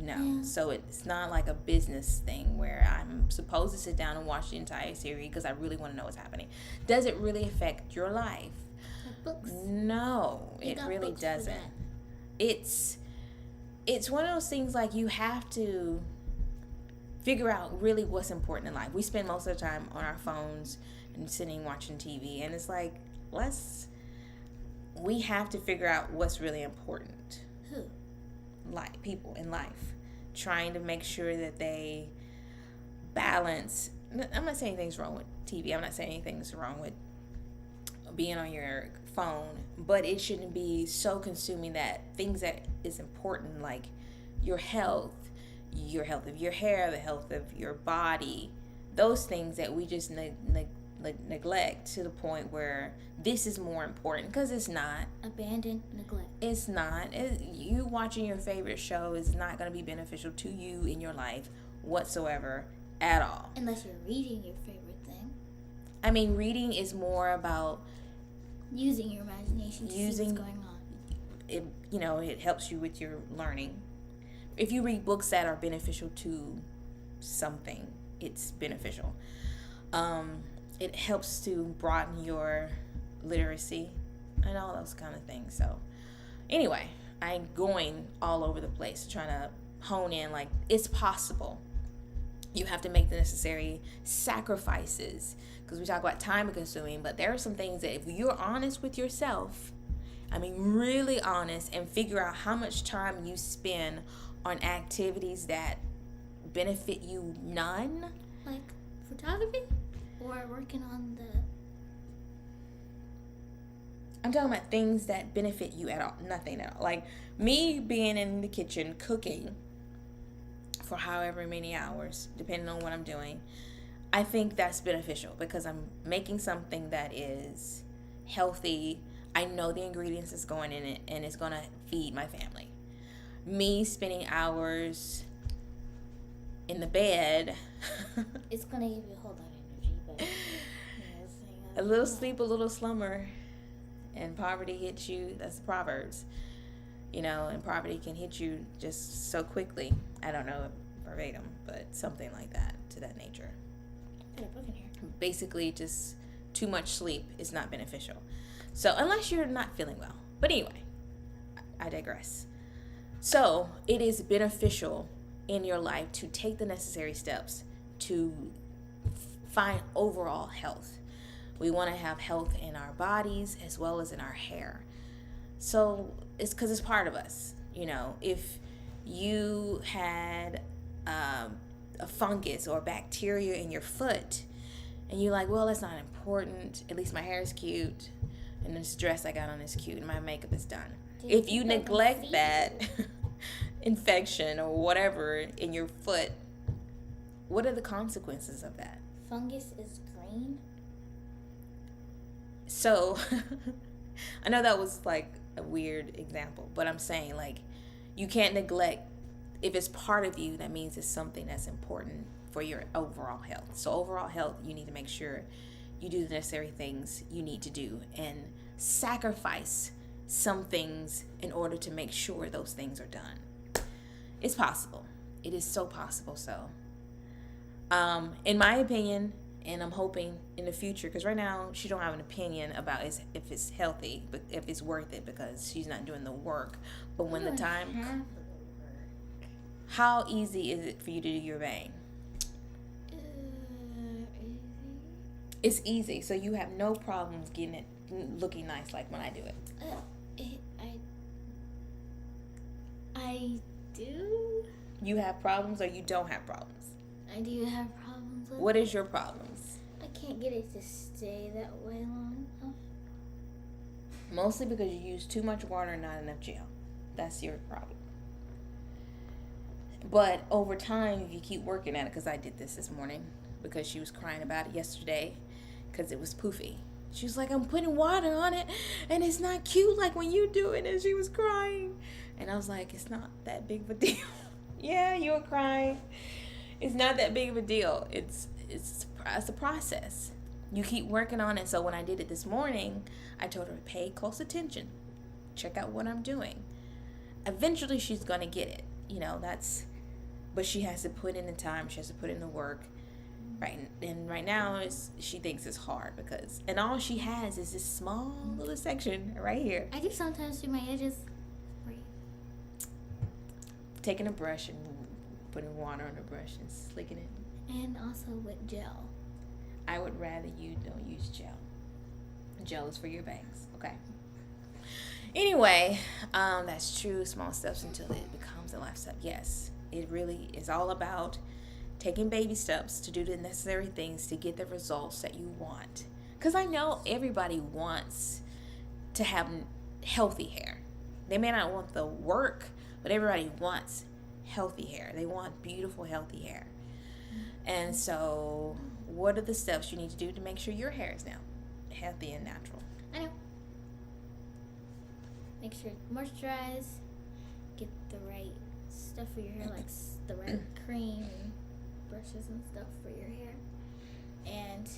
No. Yeah. So it's not like a business thing where I'm supposed to sit down and watch the entire series because I really want to know what's happening. Does it really affect your life? Like books? No, it really doesn't. It's one of those things like you have to figure out really what's important in life. We spend most of the time on our phones and sitting watching TV, and it's like we have to figure out what's really important. Who? Like people in life, trying to make sure that they balance. I'm not saying anything's wrong with TV. I'm not saying anything's wrong with being on your phone, but it shouldn't be so consuming that things that is important, like your health of your hair, the health of your body, those things that we just neglect to the point where this is more important, because it's not. Abandon, neglect. It's not. You watching your favorite show is not going to be beneficial to you in your life whatsoever at all. Unless you're reading your favorite thing. I mean, reading is more about using your imagination to see what's going on. It helps you with your learning. If you read books that are beneficial to something, it's beneficial. It helps to broaden your literacy and all those kind of things. So anyway, I'm going all over the place trying to hone in, like, it's possible. You have to make the necessary sacrifices, because we talk about time consuming, but there are some things that if you're honest with yourself, really honest, and figure out how much time you spend on activities that benefit you none. Like photography? Or working on the... I'm talking about things that benefit you at all. Nothing at all. Like me being in the kitchen cooking for however many hours, depending on what I'm doing, I think that's beneficial because I'm making something that is healthy. I know the ingredients that's going in it and it's going to feed my family. Me spending hours in the bed. It's going to give you a whole lot of energy, but... A little sleep, a little slumber, and poverty hits you. That's the Proverbs. And poverty can hit you just so quickly. I don't know verbatim, but something like that, to that nature. Got a book in here. Basically, just too much sleep is not beneficial. So, unless you're not feeling well. But anyway, I digress. So it is beneficial in your life to take the necessary steps to find overall health. We want to have health in our bodies as well as in our hair. So it's because it's part of us. If you had a fungus or bacteria in your foot, and you're like, well, that's not important. At least my hair is cute, and this dress I got on is cute, and my makeup is done. If you neglect that infection or whatever in your foot, what are the consequences of that? Fungus is green. So, I know that was like a weird example, but I'm saying, like, you can't neglect, if it's part of you, that means it's something that's important for your overall health. So overall health, you need to make sure you do the necessary things you need to do and sacrifice some things in order to make sure those things are done. It's possible. It is so possible. So, in my opinion, and I'm hoping in the future, because right now she don't have an opinion about if it's healthy, but if it's worth it, because she's not doing the work. But when the time, how easy is it for you to do your vein? Easy. It's easy, so you have no problems getting it looking nice like when I do it. I do. You have problems or you don't have problems? I do have problems with What is your problems? I can't get it to stay that way long enough. Mostly because you use too much water and not enough gel. That's your problem. But over time, if you keep working at it, because I did this morning, because she was crying about it yesterday, because it was poofy. She was like, I'm putting water on it, and it's not cute like when you do it, and she was crying. And I was like, it's not that big of a deal. Yeah, you were crying. It's not that big of a deal. It's a process. You keep working on it. So when I did it this morning, I told her, pay close attention. Check out what I'm doing. Eventually, she's going to get it. But she has to put in the time. She has to put in the work. Right. And right now, she thinks it's hard and all she has is this small little section right here. I do sometimes do my edges. Taking a brush and putting water on the brush and slicking it. And also with gel. I would rather you don't use gel. Gel is for your bangs, okay? Anyway, that's true. Small steps until it becomes a lifestyle. Yes, it really is all about taking baby steps to do the necessary things to get the results that you want. Because I know everybody wants to have healthy hair. They may not want the work, but everybody wants healthy hair. They want beautiful, healthy hair. And so, what are the steps you need to do to make sure your hair is now healthy and natural? I know. Make sure to moisturize. Get the right stuff for your hair, like the right cream and brushes and stuff for your hair. And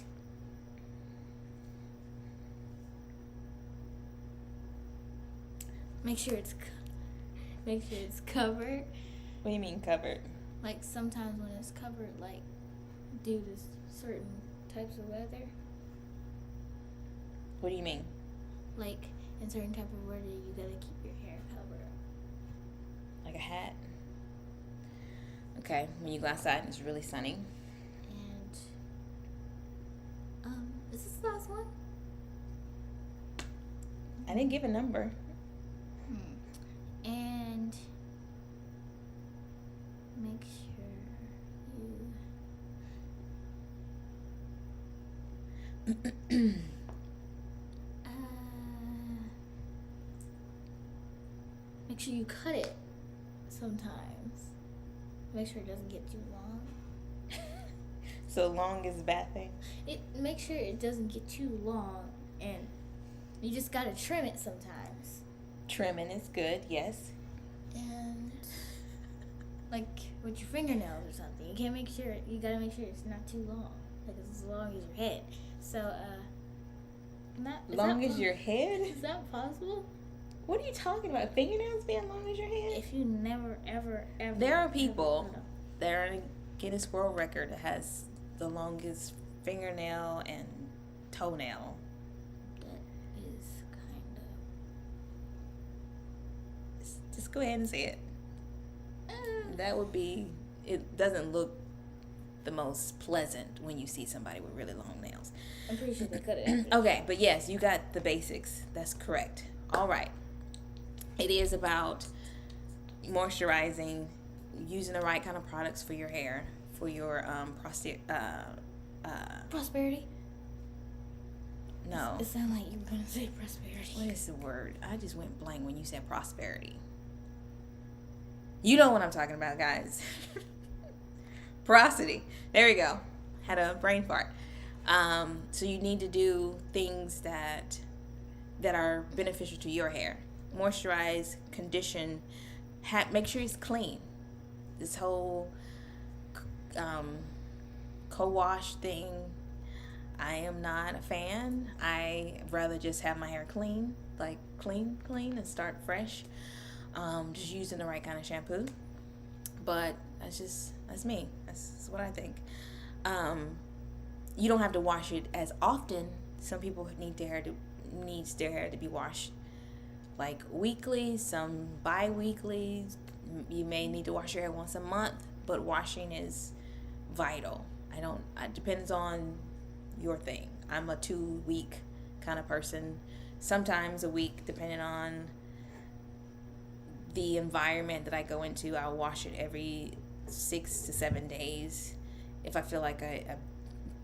make sure it's covered. What do you mean covered? Like sometimes when it's covered, like due to certain types of weather. What do you mean? Like in certain type of weather, you gotta keep your hair covered. Like a hat? Okay, when you go outside and it's really sunny. And is this the last one? I didn't give a number. And make sure you make sure you cut it sometimes. Make sure it doesn't get too long. So long is a bad thing? Make sure it doesn't get too long, and you just gotta trim it sometimes. Trimming is good, yes. And like with your fingernails or something, you gotta make sure it's not too long, like it's as long as your head. So long as your head? Is that possible? What are you talking about? Fingernails being long as your head? If you never ever there are people that are in a Guinness World Record that has the longest fingernail and toenail. That is kind of. Just go ahead and say it. That would be, it doesn't look the most pleasant when you see somebody with really long nails. I'm pretty sure they cut it. Okay, but yes, you got the basics. That's correct. All right. It is about moisturizing, using the right kind of products for your hair, for your Prosperity? no. It sounded like you were going to say prosperity. What is the word? I just went blank when you said prosperity. You know what I'm talking about, guys. Porosity. There we go. Had a brain fart. So you need to do things that are beneficial to your hair. Moisturize, condition, make sure it's clean. This whole co-wash thing, I am not a fan. I rather just have my hair clean, like clean, and start fresh. Just using the right kind of shampoo. But that's me. That's what I think. You don't have to wash it as often. Some people needs their hair to be washed like weekly, some bi-weekly. You may need to wash your hair once a month, but washing is vital. It depends on your thing. I'm a 2-week kind of person. Sometimes a week, depending on the environment that I go into. I'll wash it every 6 to 7 days if I feel like I've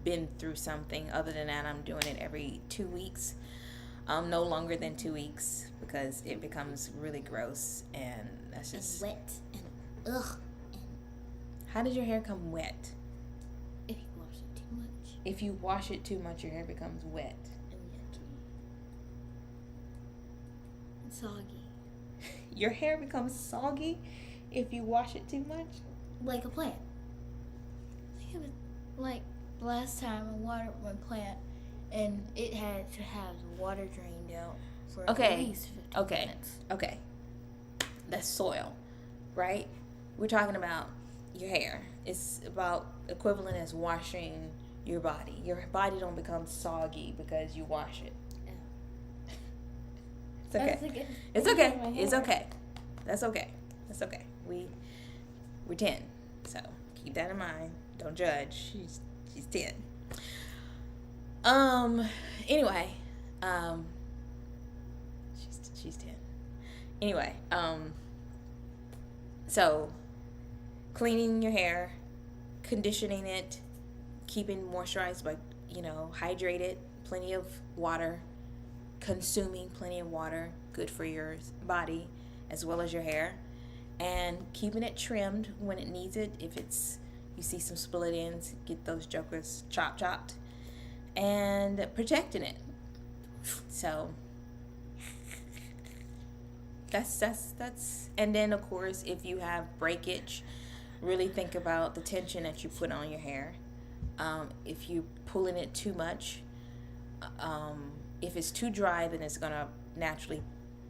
been through something. Other than that, I'm doing it every 2 weeks. No longer than 2 weeks, because it becomes really gross, and that's just and wet and ugh. How does your hair come wet? If you wash it too much. If you wash it too much, your hair becomes wet and yucky and soggy. Your hair becomes soggy if you wash it too much? Like a plant. Think of it like last time I watered my plant and it had to have the water drained out for at least 15 minutes. Okay. That's soil, right? We're talking about your hair. It's about equivalent as washing your body. Your body don't become soggy because you wash it. It's okay. It's okay. It's okay. That's okay. That's okay. We're 10, so keep that in mind. Don't judge. She's 10. Anyway, she's 10. Anyway, so cleaning your hair, conditioning it, keeping moisturized, but hydrated, plenty of water, consuming plenty of water, good for your body as well as your hair, and keeping it trimmed when it needs it. If you see some split ends, get those jokers chopped, and protecting it. So that's and then of course, if you have breakage, really think about the tension that you put on your hair. If you're pulling it too much, if it's too dry, then it's gonna naturally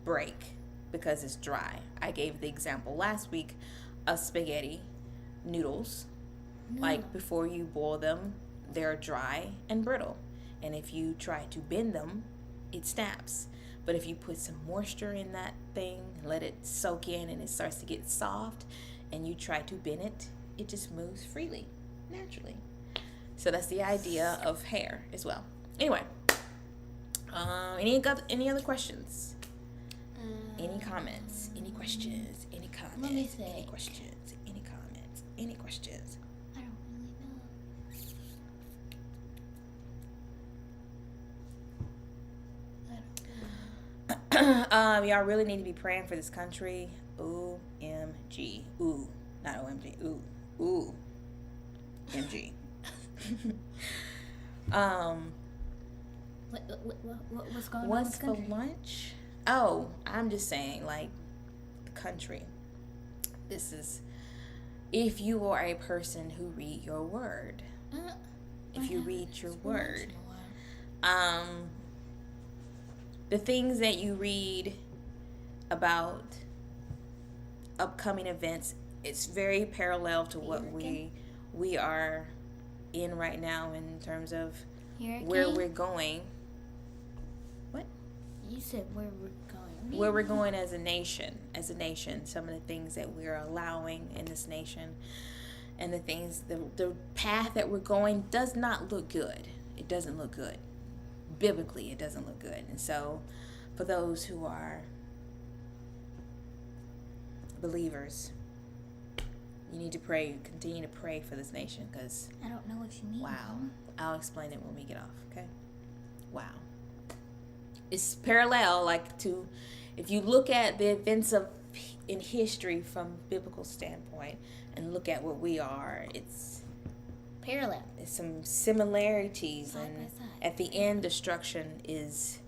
break because it's dry. I gave the example last week of spaghetti noodles. Like before you boil them, they're dry and brittle, and if you try to bend them, it snaps. But if you put some moisture in that thing, let it soak in, and it starts to get soft, and you try to bend it, it just moves freely, naturally. So that's the idea of hair as well. Anyway, any other questions? Any comments? Any questions? Any comments? Let me think. Any questions? Any comments? Any questions? I don't really know. Y'all really need to be praying for this country. OMG. Ooh, not OMG. Ooh. MG. What's going on? What's for lunch? Oh, I'm just saying, like, the country. This is, if you are a person who read your word. If you read your word. The things that you read about upcoming events, it's very parallel to what we are in right now in terms of where we're going. What? You said where we're going. where we're going as a nation. Some of the things that we're allowing in this nation, and the path that we're going does not look good. It doesn't look good. Biblically, it doesn't look good. And so, for those who are believers, you need to pray, continue to pray for this nation, because I don't know what you mean. wow. I'll explain it when we get off, okay? Wow. It's parallel, if you look at the events in history from biblical standpoint and look at what we are, it's parallel. There's some similarities, Side and by side. at the end, destruction is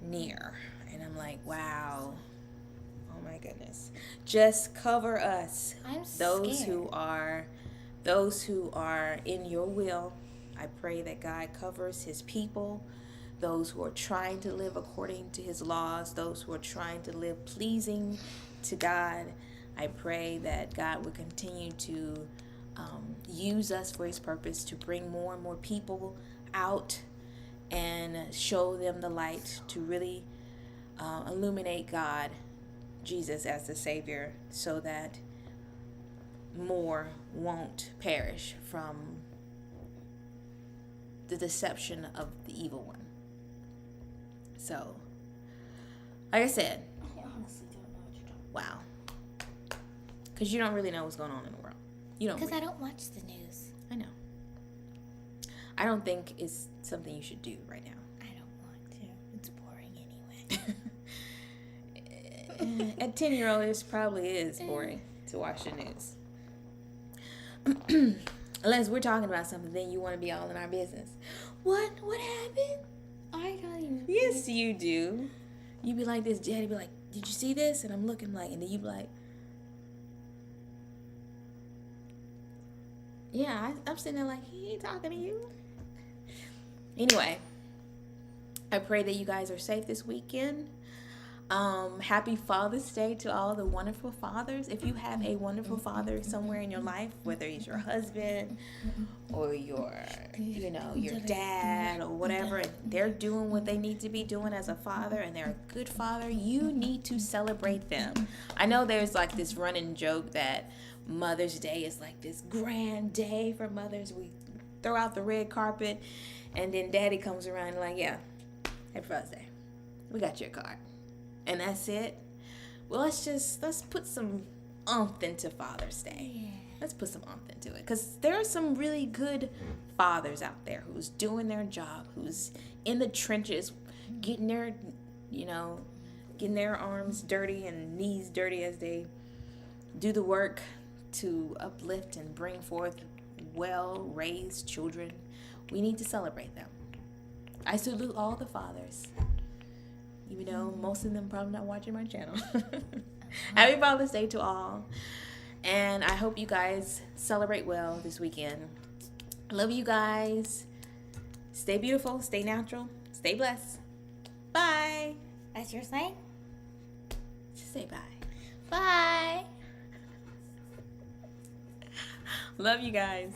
near. And I'm like, wow. Oh my goodness. Just cover us. I'm those scared. Those who are in your will. I pray that God covers his people, those who are trying to live according to his laws, those who are trying to live pleasing to God. I pray that God will continue to use us for his purpose, to bring more and more people out and show them the light, to really illuminate God, Jesus, as the Savior, so that more won't perish from the deception of the evil one. So, like I said, I honestly don't know what you're talking wow. Because you don't really know what's going on in the world. You don't. Because I don't watch the news. I know. I don't think it's something you should do right now. I don't want to. It's boring anyway. At 10-year-old, it probably is boring to watch the news. Unless we're talking about something, then you want to be all in our business. What? What happened? I don't even. Yes, you do. You be like this, Daddy be like, did you see this? And I'm looking like, and then you be like, yeah, I'm sitting there like, he ain't talking to you. Anyway, I pray that you guys are safe this weekend. Happy Father's Day to all the wonderful fathers. If you have a wonderful father somewhere in your life, whether he's your husband or your dad or whatever, and they're doing what they need to be doing as a father, and they're a good father, you need to celebrate them. I know there's like this running joke that Mother's Day is like this grand day for mothers. We throw out the red carpet, and then Daddy comes around and like, yeah, happy Father's Day. We got your card. And that's it. Well, let's put some oomph into Father's Day. Yeah. Let's put some oomph into it, because there are some really good fathers out there who's doing their job, who's in the trenches, getting their arms dirty and knees dirty as they do the work to uplift and bring forth well-raised children. We need to celebrate them. I salute all the fathers, even though most of them probably not watching my channel. Happy Father's Day to all. And I hope you guys celebrate well this weekend. I love you guys. Stay beautiful, stay natural, stay blessed. Bye. That's your saying? Just say bye. Bye. Love you guys.